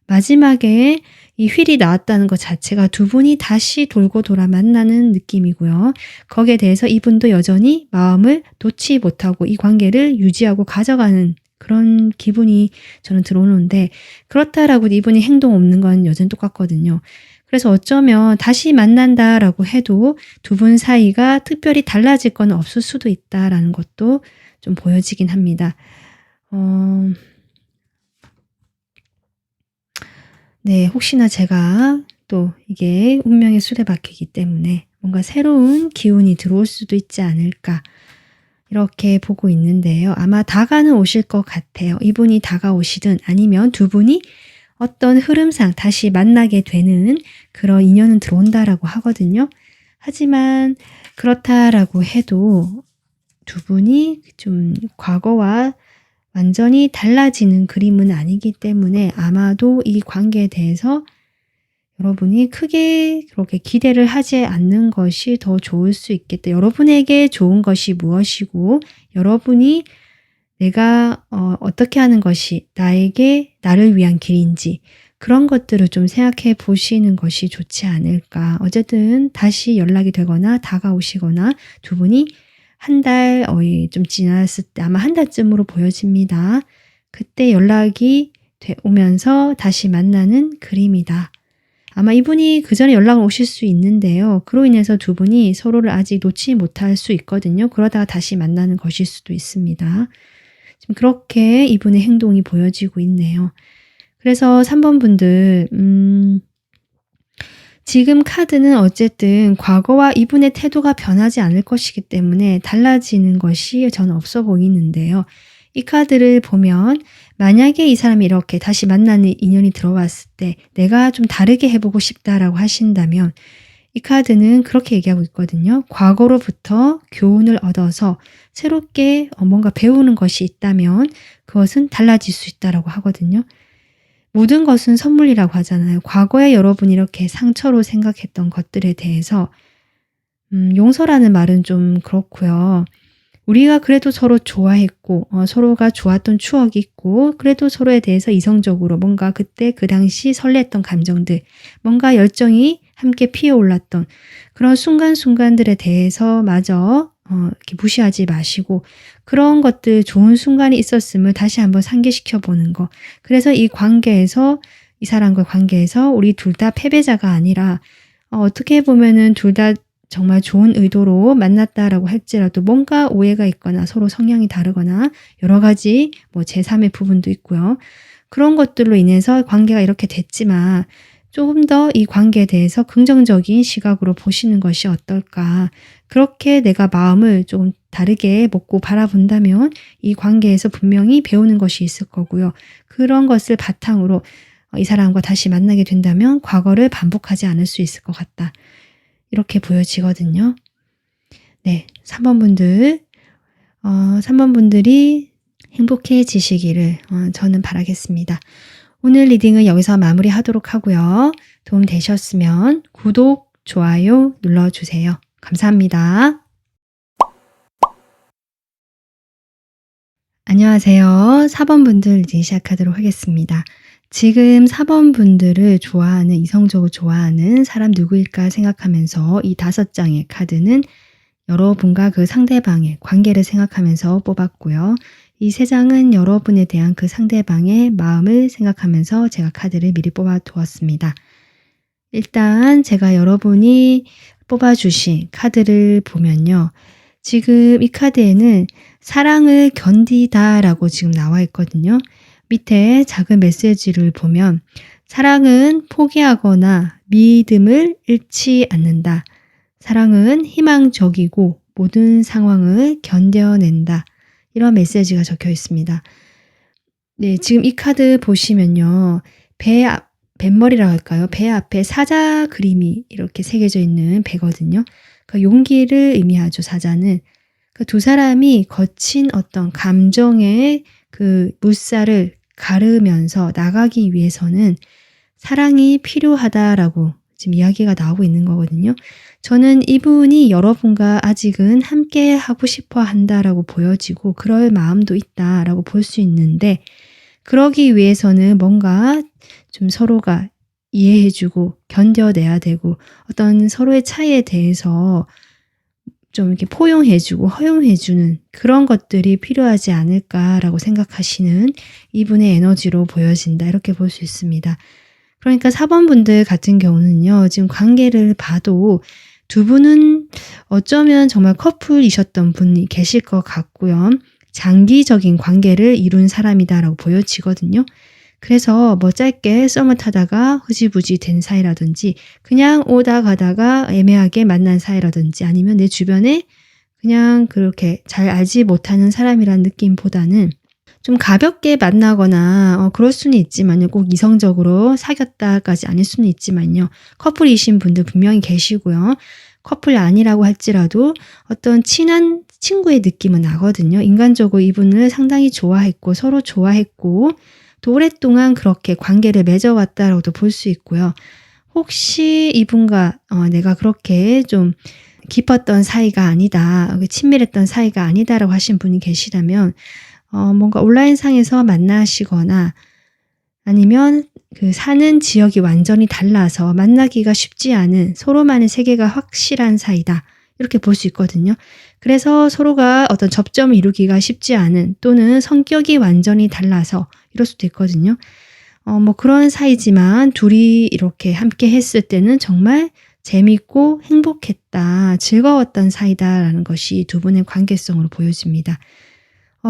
Speaker 1: 마지막에 이 휠이 나왔다는 것 자체가 두 분이 다시 돌고 돌아 만나는 느낌이고요. 거기에 대해서 이분도 여전히 마음을 놓지 못하고 이 관계를 유지하고 가져가는 그런 기분이 저는 들어오는데 그렇다라고 이분이 행동 없는 건 여전히 똑같거든요. 그래서 어쩌면 다시 만난다라고 해도 두 분 사이가 특별히 달라질 건 없을 수도 있다라는 것도 좀 보여지긴 합니다. 네, 혹시나 제가 또 이게 운명의 수레바퀴이기 때문에 뭔가 새로운 기운이 들어올 수도 있지 않을까 이렇게 보고 있는데요. 아마 다가는 오실 것 같아요. 이분이 다가오시든 아니면 두 분이 어떤 흐름상 다시 만나게 되는 그런 인연은 들어온다라고 하거든요. 하지만 그렇다라고 해도 두 분이 좀 과거와 완전히 달라지는 그림은 아니기 때문에 아마도 이 관계에 대해서 여러분이 크게 그렇게 기대를 하지 않는 것이 더 좋을 수 있겠다. 여러분에게 좋은 것이 무엇이고 여러분이 내가 어떻게 하는 것이 나를 위한 길인지 그런 것들을 좀 생각해 보시는 것이 좋지 않을까. 어쨌든 다시 연락이 되거나 다가오시거나 두 분이 한 달 좀 지났을 때 아마 한 달쯤으로 보여집니다. 그때 연락이 오면서 다시 만나는 그림이다. 아마 이분이 그 전에 연락을 오실 수 있는데요. 그로 인해서 두 분이 서로를 아직 놓지 못할 수 있거든요. 그러다가 다시 만나는 것일 수도 있습니다. 지금 그렇게 이분의 행동이 보여지고 있네요. 그래서 3번 분들 지금 카드는 어쨌든 과거와 이분의 태도가 변하지 않을 것이기 때문에 달라지는 것이 저는 없어 보이는데요. 이 카드를 보면 만약에 이 사람이 이렇게 다시 만나는 인연이 들어왔을 때 내가 좀 다르게 해보고 싶다라고 하신다면 이 카드는 그렇게 얘기하고 있거든요. 과거로부터 교훈을 얻어서 새롭게 뭔가 배우는 것이 있다면 그것은 달라질 수 있다라고 하거든요. 모든 것은 선물이라고 하잖아요. 과거에 여러분이 이렇게 상처로 생각했던 것들에 대해서 용서라는 말은 좀 그렇고요. 우리가 그래도 서로 좋아했고 서로가 좋았던 추억이 있고 그래도 서로에 대해서 이성적으로 뭔가 그때 그 당시 설렜던 감정들 뭔가 열정이 함께 피어올랐던 그런 순간순간들에 대해서 마저 이렇게 무시하지 마시고 그런 것들 좋은 순간이 있었음을 다시 한번 상기시켜 보는 거. 그래서 이 관계에서 이 사람과 관계에서 우리 둘 다 패배자가 아니라 어떻게 보면은 둘 다 정말 좋은 의도로 만났다라고 할지라도 뭔가 오해가 있거나 서로 성향이 다르거나 여러 가지 제3의 부분도 있고요. 그런 것들로 인해서 관계가 이렇게 됐지만 조금 더 이 관계에 대해서 긍정적인 시각으로 보시는 것이 어떨까. 그렇게 내가 마음을 조금 다르게 먹고 바라본다면 이 관계에서 분명히 배우는 것이 있을 거고요. 그런 것을 바탕으로 이 사람과 다시 만나게 된다면 과거를 반복하지 않을 수 있을 것 같다. 이렇게 보여지거든요. 네, 3번 분들, 3번 분들이 행복해지시기를 저는 바라겠습니다. 오늘 리딩은 여기서 마무리하도록 하고요. 도움 되셨으면 구독, 좋아요 눌러주세요. 감사합니다. 안녕하세요. 4번 분들 리딩 시작하도록 하겠습니다. 지금 4번 분들을 좋아하는, 이성적으로 좋아하는 사람 누구일까 생각하면서 이 5장의 카드는 여러분과 그 상대방의 관계를 생각하면서 뽑았고요. 이 3장은 여러분에 대한 그 상대방의 마음을 생각하면서 제가 카드를 미리 뽑아 두었습니다. 일단 제가 여러분이 뽑아주신 카드를 보면요. 지금 이 카드에는 사랑을 견디다 라고 지금 나와 있거든요. 밑에 작은 메시지를 보면 사랑은 포기하거나 믿음을 잃지 않는다. 사랑은 희망적이고 모든 상황을 견뎌낸다. 이런 메시지가 적혀 있습니다. 네, 지금 이 카드 보시면요. 뱃머리라고 할까요? 배 앞에 사자 그림이 이렇게 새겨져 있는 배거든요. 그 용기를 의미하죠, 사자는. 그 두 사람이 거친 어떤 감정의 그 물살을 가르면서 나가기 위해서는 사랑이 필요하다라고 지금 이야기가 나오고 있는 거거든요. 저는 이분이 여러분과 아직은 함께 하고 싶어 한다라고 보여지고 그럴 마음도 있다라고 볼 수 있는데 그러기 위해서는 뭔가 좀 서로가 이해해주고 견뎌내야 되고 어떤 서로의 차이에 대해서 좀 이렇게 포용해주고 허용해주는 그런 것들이 필요하지 않을까라고 생각하시는 이분의 에너지로 보여진다. 이렇게 볼 수 있습니다. 그러니까 4번 분들 같은 경우는요. 지금 관계를 봐도 두 분은 어쩌면 정말 커플이셨던 분이 계실 것 같고요. 장기적인 관계를 이룬 사람이다라고 보여지거든요. 그래서 뭐 짧게 썸을 타다가 흐지부지 된 사이라든지 그냥 오다 가다가 애매하게 만난 사이라든지 아니면 내 주변에 그냥 그렇게 잘 알지 못하는 사람이라는 느낌보다는 좀 가볍게 만나거나 그럴 수는 있지만요. 꼭 이성적으로 사귀었다까지 아닐 수는 있지만요. 커플이신 분들 분명히 계시고요. 커플 아니라고 할지라도 어떤 친한 친구의 느낌은 나거든요. 인간적으로 이분을 상당히 좋아했고 서로 좋아했고 또 오랫동안 그렇게 관계를 맺어왔다라고도 볼 수 있고요. 혹시 이분과 내가 그렇게 좀 깊었던 사이가 아니다, 친밀했던 사이가 아니다라고 하신 분이 계시다면 뭔가 온라인상에서 만나시거나 아니면 그 사는 지역이 완전히 달라서 만나기가 쉽지 않은 서로만의 세계가 확실한 사이다. 이렇게 볼 수 있거든요. 그래서 서로가 어떤 접점을 이루기가 쉽지 않은 또는 성격이 완전히 달라서 이럴 수도 있거든요. 뭐 그런 사이지만 둘이 이렇게 함께 했을 때는 정말 재밌고 행복했다, 즐거웠던 사이다라는 것이 두 분의 관계성으로 보여집니다.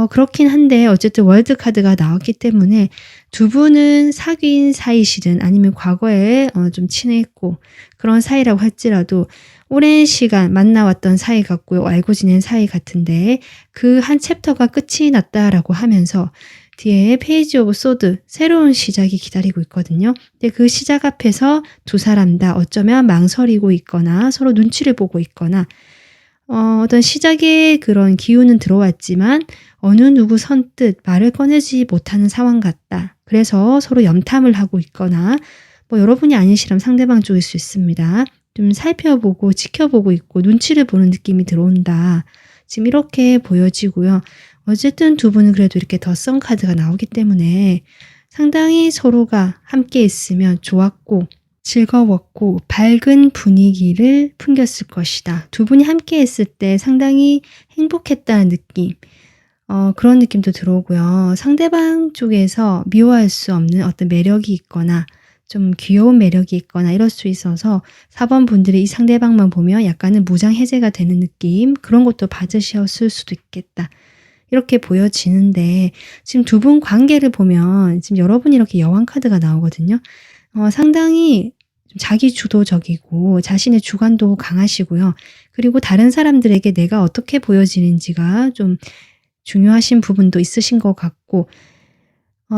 Speaker 1: 그렇긴 한데 어쨌든 월드 카드가 나왔기 때문에 두 분은 사귄 사이시든 아니면 과거에 좀 친했고 그런 사이라고 할지라도 오랜 시간 만나왔던 사이 같고요. 알고 지낸 사이 같은데 그 한 챕터가 끝이 났다라고 하면서 뒤에 페이지 오브 소드 새로운 시작이 기다리고 있거든요. 근데 그 시작 앞에서 두 사람 다 어쩌면 망설이고 있거나 서로 눈치를 보고 있거나 어떤 시작의 그런 기운은 들어왔지만 어느 누구 선뜻 말을 꺼내지 못하는 상황 같다. 그래서 서로 염탐을 하고 있거나 뭐 여러분이 아니시라면 상대방 쪽일 수 있습니다. 좀 살펴보고 지켜보고 있고 눈치를 보는 느낌이 들어온다. 지금 이렇게 보여지고요. 어쨌든 두 분은 그래도 이렇게 더 선 카드가 나오기 때문에 상당히 서로가 함께 있으면 좋았고 즐거웠고 밝은 분위기를 풍겼을 것이다. 두 분이 함께 있을 때 상당히 행복했다는 느낌, 그런 느낌도 들어오고요. 상대방 쪽에서 미워할 수 없는 어떤 매력이 있거나 좀 귀여운 매력이 있거나 이럴 수 있어서 4번 분들이 이 상대방만 보면 약간은 무장해제가 되는 느낌, 그런 것도 받으셨을 수도 있겠다. 이렇게 보여지는데 지금 두 분 관계를 보면 지금 여러분이 이렇게 여왕 카드가 나오거든요. 상당히 좀 자기 주도적이고 자신의 주관도 강하시고요. 그리고 다른 사람들에게 내가 어떻게 보여지는지가 좀 중요하신 부분도 있으신 것 같고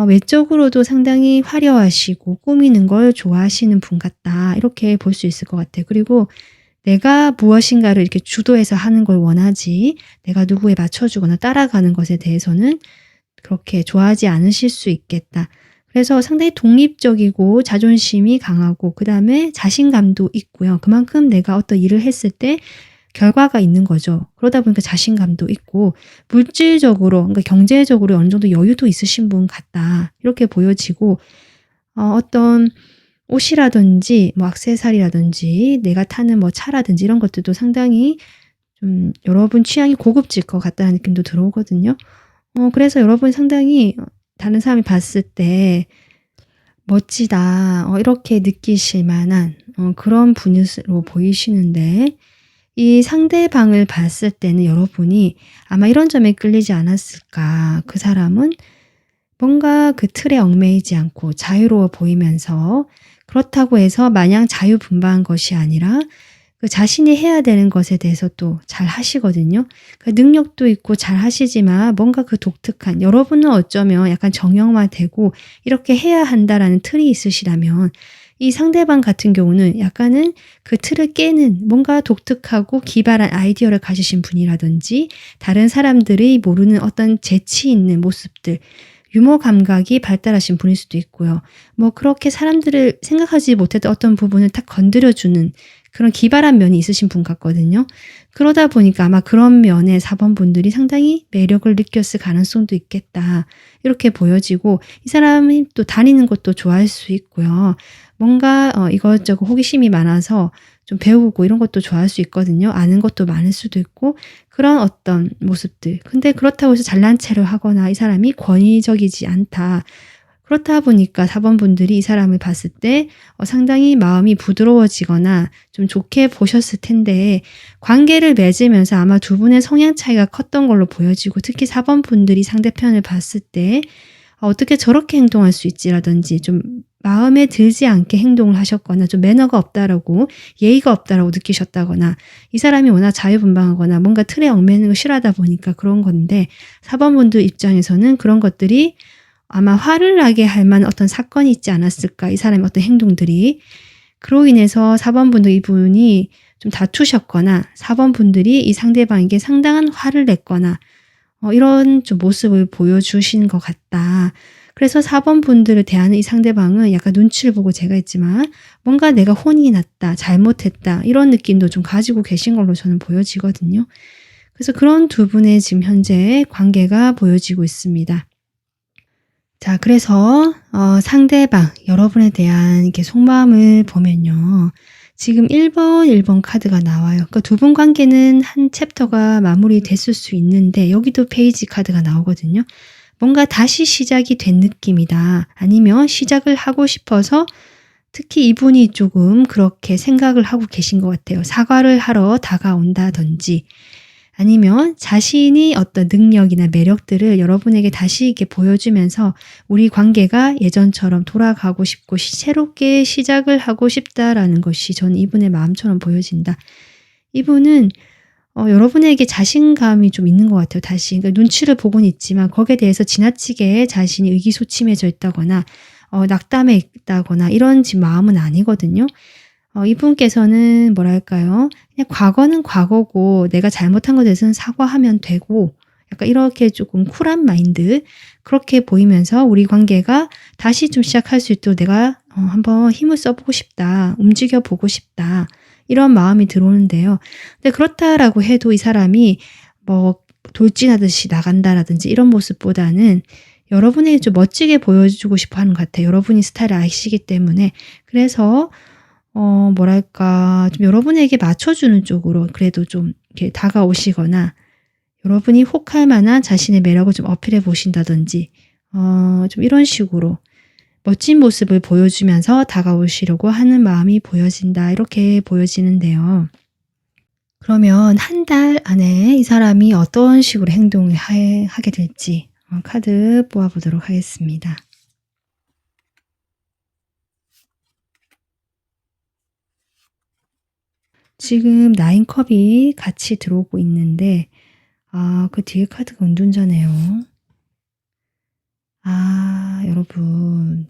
Speaker 1: 외적으로도 상당히 화려하시고 꾸미는 걸 좋아하시는 분 같다. 이렇게 볼 수 있을 것 같아요. 그리고 내가 무엇인가를 이렇게 주도해서 하는 걸 원하지 내가 누구에 맞춰주거나 따라가는 것에 대해서는 그렇게 좋아하지 않으실 수 있겠다. 그래서 상당히 독립적이고 자존심이 강하고 그다음에 자신감도 있고요. 그만큼 내가 어떤 일을 했을 때 결과가 있는 거죠. 그러다 보니까 자신감도 있고 물질적으로 그러니까 경제적으로 어느 정도 여유도 있으신 분 같다. 이렇게 보여지고 어떤 옷이라든지 뭐 액세서리라든지 내가 타는 뭐 차라든지 이런 것들도 상당히 좀 여러분 취향이 고급질 것 같다는 느낌도 들어오거든요. 그래서 여러분 상당히 다른 사람이 봤을 때 '멋지다.' 이렇게 느끼실 만한 그런 분으로 보이시는데 이 상대방을 봤을 때는 여러분이 아마 이런 점에 끌리지 않았을까. 그 사람은 뭔가 그 틀에 얽매이지 않고 자유로워 보이면서 그렇다고 해서 마냥 자유분방한 것이 아니라 그 자신이 해야 되는 것에 대해서 또 잘 하시거든요. 그 능력도 있고 잘 하시지만 뭔가 그 독특한 여러분은 어쩌면 약간 정형화되고 이렇게 해야 한다라는 틀이 있으시다면 이 상대방 같은 경우는 약간은 그 틀을 깨는 뭔가 독특하고 기발한 아이디어를 가지신 분이라든지 다른 사람들이 모르는 어떤 재치 있는 모습들 유머 감각이 발달하신 분일 수도 있고요. 뭐 그렇게 사람들을 생각하지 못했던 어떤 부분을 딱 건드려주는 그런 기발한 면이 있으신 분 같거든요. 그러다 보니까 아마 그런 면에 4번 분들이 상당히 매력을 느꼈을 가능성도 있겠다. 이렇게 보여지고 이 사람이 또 다니는 것도 좋아할 수 있고요. 뭔가 이것저것 호기심이 많아서 좀 배우고 이런 것도 좋아할 수 있거든요. 아는 것도 많을 수도 있고 그런 어떤 모습들. 근데 그렇다고 해서 잘난 체를 하거나 이 사람이 권위적이지 않다. 그렇다 보니까 4번 분들이 이 사람을 봤을 때 상당히 마음이 부드러워지거나 좀 좋게 보셨을 텐데 관계를 맺으면서 아마 두 분의 성향 차이가 컸던 걸로 보여지고 특히 4번 분들이 상대편을 봤을 때 어떻게 저렇게 행동할 수 있지라든지 좀 마음에 들지 않게 행동을 하셨거나 좀 매너가 없다라고 예의가 없다라고 느끼셨다거나 이 사람이 워낙 자유분방하거나 뭔가 틀에 얽매이는 걸 싫어하다 보니까 그런 건데 4번 분들 입장에서는 그런 것들이 아마 화를 나게 할 만한 어떤 사건이 있지 않았을까 이 사람의 어떤 행동들이 그로 인해서 4번 분들 이분이 좀 다투셨거나 4번 분들이 이 상대방에게 상당한 화를 냈거나 이런 좀 모습을 보여주신 것 같다. 그래서 4번 분들을 대하는 이 상대방은 약간 눈치를 보고 제가 했지만 뭔가 내가 혼이 났다, 잘못했다 이런 느낌도 좀 가지고 계신 걸로 저는 보여지거든요. 그래서 그런 두 분의 지금 현재 관계가 보여지고 있습니다. 자, 그래서 상대방 여러분에 대한 이렇게 속마음을 보면요. 지금 1번 카드가 나와요. 그러니까 두 분 관계는 한 챕터가 마무리됐을 수 있는데 여기도 페이지 카드가 나오거든요. 뭔가 다시 시작이 된 느낌이다. 아니면 시작을 하고 싶어서 특히 이분이 조금 그렇게 생각을 하고 계신 것 같아요. 사과를 하러 다가온다든지 아니면 자신이 어떤 능력이나 매력들을 여러분에게 다시 이렇게 보여주면서 우리 관계가 예전처럼 돌아가고 싶고 새롭게 시작을 하고 싶다라는 것이 저는 이분의 마음처럼 보여진다. 이분은 여러분에게 자신감이 좀 있는 것 같아요. 다시 그러니까 눈치를 보고는 있지만 거기에 대해서 지나치게 자신이 의기소침해져 있다거나 낙담해 있다거나 이런 지금 마음은 아니거든요. 이분께서는 뭐랄까요? 그냥 과거는 과거고 내가 잘못한 것에 대해서는 사과하면 되고 약간 이렇게 조금 쿨한 마인드 그렇게 보이면서 우리 관계가 다시 좀 시작할 수 있도록 내가 한번 힘을 써보고 싶다. 움직여 보고 싶다. 이런 마음이 들어오는데요. 근데 그렇다라고 해도 이 사람이 뭐 돌진하듯이 나간다라든지 이런 모습보다는 여러분에게 좀 멋지게 보여주고 싶어 하는 것 같아요. 여러분이 스타일을 아시기 때문에. 그래서 뭐랄까 좀 여러분에게 맞춰주는 쪽으로 그래도 좀 이렇게 다가오시거나 여러분이 혹할 만한 자신의 매력을 좀 어필해 보신다든지 좀 이런 식으로 멋진 모습을 보여주면서 다가오시려고 하는 마음이 보여진다. 이렇게 보여지는데요. 그러면 한 달 안에 이 사람이 어떤 식으로 행동을 하게 될지 카드 뽑아보도록 하겠습니다. 지금 9컵이 같이 들어오고 있는데 그 뒤에 카드가 은둔자네요. 여러분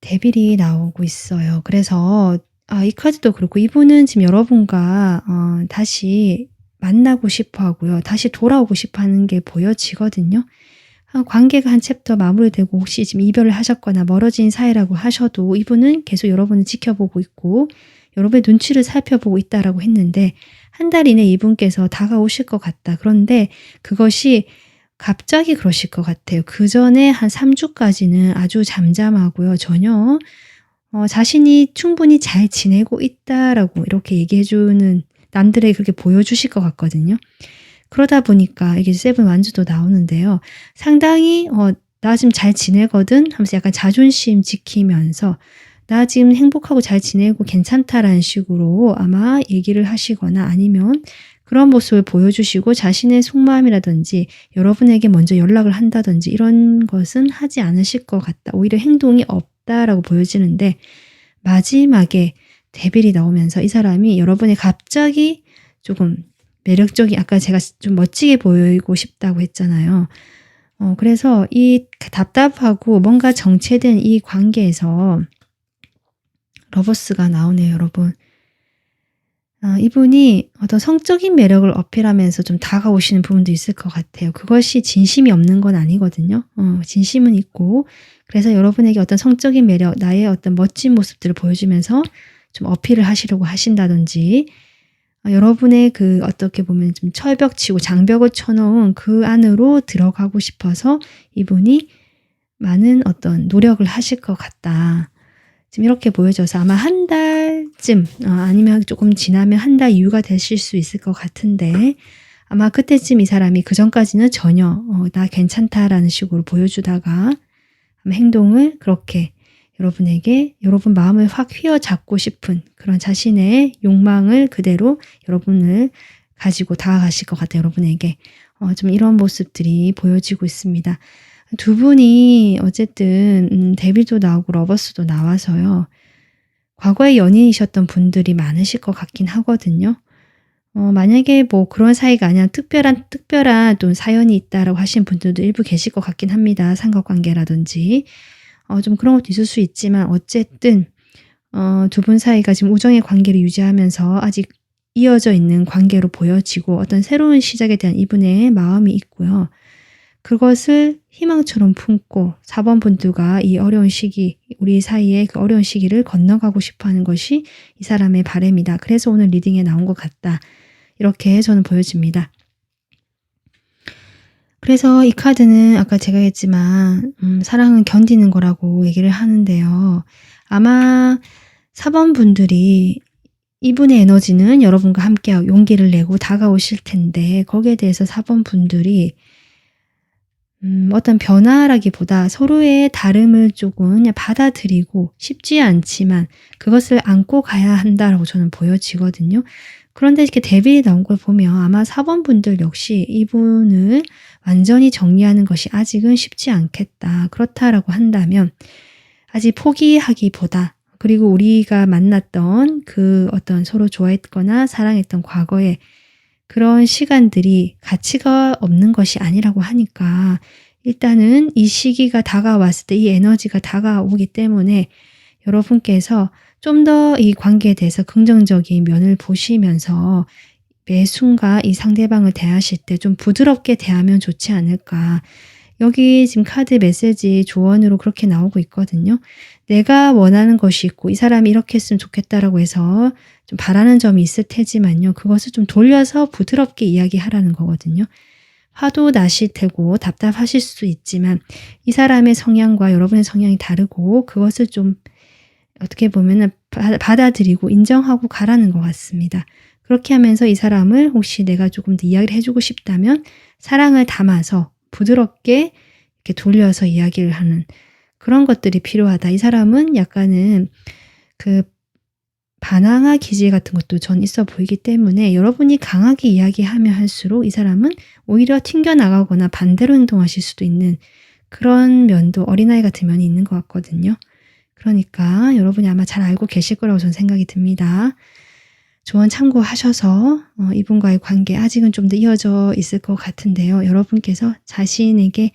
Speaker 1: 데빌이 나오고 있어요. 그래서 이 카드도 그렇고 이분은 지금 여러분과 다시 만나고 싶어 하고요. 다시 돌아오고 싶어 하는 게 보여지거든요. 관계가 한 챕터 마무리되고 혹시 지금 이별을 하셨거나 멀어진 사이라고 하셔도 이분은 계속 여러분을 지켜보고 있고 여러분의 눈치를 살펴보고 있다라고 했는데 한 달 이내 이분께서 다가오실 것 같다. 그런데 그것이 갑자기 그러실 것 같아요. 그 전에 한 3주까지는 아주 잠잠하고요. 전혀 자신이 충분히 잘 지내고 있다라고 이렇게 얘기해주는 남들에게 그렇게 보여주실 것 같거든요. 그러다 보니까 이게 세븐 완주도 나오는데요. 상당히 나 지금 잘 지내거든 하면서 약간 자존심 지키면서 나 지금 행복하고 잘 지내고 괜찮다라는 식으로 아마 얘기를 하시거나 아니면 그런 모습을 보여주시고 자신의 속마음이라든지 여러분에게 먼저 연락을 한다든지 이런 것은 하지 않으실 것 같다. 오히려 행동이 없다라고 보여지는데 마지막에 데빌이 나오면서 이 사람이 여러분의 갑자기 조금 매력적인 아까 제가 좀 멋지게 보이고 싶다고 했잖아요. 그래서 이 답답하고 뭔가 정체된 이 관계에서 러버스가 나오네요, 여러분. 이분이 어떤 성적인 매력을 어필하면서 좀 다가오시는 부분도 있을 것 같아요. 그것이 진심이 없는 건 아니거든요. 진심은 있고 그래서 여러분에게 어떤 성적인 매력, 나의 어떤 멋진 모습들을 보여주면서 좀 어필을 하시려고 하신다든지 여러분의 그 어떻게 보면 좀 철벽 치고 장벽을 쳐놓은 그 안으로 들어가고 싶어서 이분이 많은 어떤 노력을 하실 것 같다. 지금 이렇게 보여져서 아마 한 달쯤 아니면 조금 지나면 한 달 이후가 되실 수 있을 것 같은데 아마 그때쯤 이 사람이 그 전까지는 전혀 나 괜찮다라는 식으로 보여주다가 아마 행동을 그렇게 여러분에게 여러분 마음을 확 휘어잡고 싶은 그런 자신의 욕망을 그대로 여러분을 가지고 다가가실 것 같아요. 여러분에게 좀 이런 모습들이 보여지고 있습니다. 두 분이 어쨌든 데빌도 나오고 러버스도 나와서요. 과거에 연인이셨던 분들이 많으실 것 같긴 하거든요. 만약에 뭐 그런 사이가 아니라 특별한 또 사연이 있다라고 하신 분들도 일부 계실 것 같긴 합니다. 삼각관계라든지. 좀 그런 것도 있을 수 있지만 어쨌든 두 분 사이가 지금 우정의 관계를 유지하면서 아직 이어져 있는 관계로 보여지고 어떤 새로운 시작에 대한 이분의 마음이 있고요. 그것을 희망처럼 품고 4번 분들과 이 어려운 시기, 우리 사이의 그 어려운 시기를 건너가고 싶어하는 것이 이 사람의 바람이다. 그래서 오늘 리딩에 나온 것 같다. 이렇게 저는 보여집니다. 그래서 이 카드는 아까 제가 했지만 사랑은 견디는 거라고 얘기를 하는데요. 아마 4번 분들이 이분의 에너지는 여러분과 함께 용기를 내고 다가오실 텐데 거기에 대해서 4번 분들이 어떤 변화라기보다 서로의 다름을 조금 그냥 받아들이고 쉽지 않지만 그것을 안고 가야 한다라고 저는 보여지거든요. 그런데 이렇게 데빌이 나온 걸 보면 아마 4번 분들 역시 이분을 완전히 정리하는 것이 아직은 쉽지 않겠다. 그렇다라고 한다면 아직 포기하기보다 그리고 우리가 만났던 그 어떤 서로 좋아했거나 사랑했던 과거에 그런 시간들이 가치가 없는 것이 아니라고 하니까 일단은 이 시기가 다가왔을 때 이 에너지가 다가오기 때문에 여러분께서 좀 더 이 관계에 대해서 긍정적인 면을 보시면서 매 순간 이 상대방을 대하실 때 좀 부드럽게 대하면 좋지 않을까. 여기 지금 카드 메시지 조언으로 그렇게 나오고 있거든요. 내가 원하는 것이 있고 이 사람이 이렇게 했으면 좋겠다라고 해서 좀 바라는 점이 있을 테지만요. 그것을 좀 돌려서 부드럽게 이야기하라는 거거든요. 화도 나실 테고 답답하실 수도 있지만 이 사람의 성향과 여러분의 성향이 다르고 그것을 좀 어떻게 보면 받아들이고 인정하고 가라는 것 같습니다. 그렇게 하면서 이 사람을 혹시 내가 조금 더 이야기를 해주고 싶다면 사랑을 담아서 부드럽게 이렇게 돌려서 이야기를 하는 그런 것들이 필요하다. 이 사람은 약간은 그 반항화 기질 같은 것도 전 있어 보이기 때문에 여러분이 강하게 이야기하면 할수록 이 사람은 오히려 튕겨나가거나 반대로 행동하실 수도 있는 그런 면도 어린아이 같은 면이 있는 것 같거든요. 그러니까 여러분이 아마 잘 알고 계실 거라고 저는 생각이 듭니다. 조언 참고하셔서 이분과의 관계 아직은 좀 더 이어져 있을 것 같은데요. 여러분께서 자신에게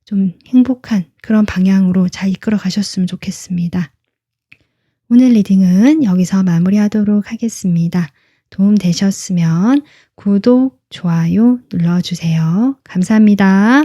Speaker 1: 좀 행복한 그런 방향으로 잘 이끌어 가셨으면 좋겠습니다. 오늘 리딩은 여기서 마무리하도록 하겠습니다. 도움 되셨으면 구독, 좋아요 눌러주세요. 감사합니다.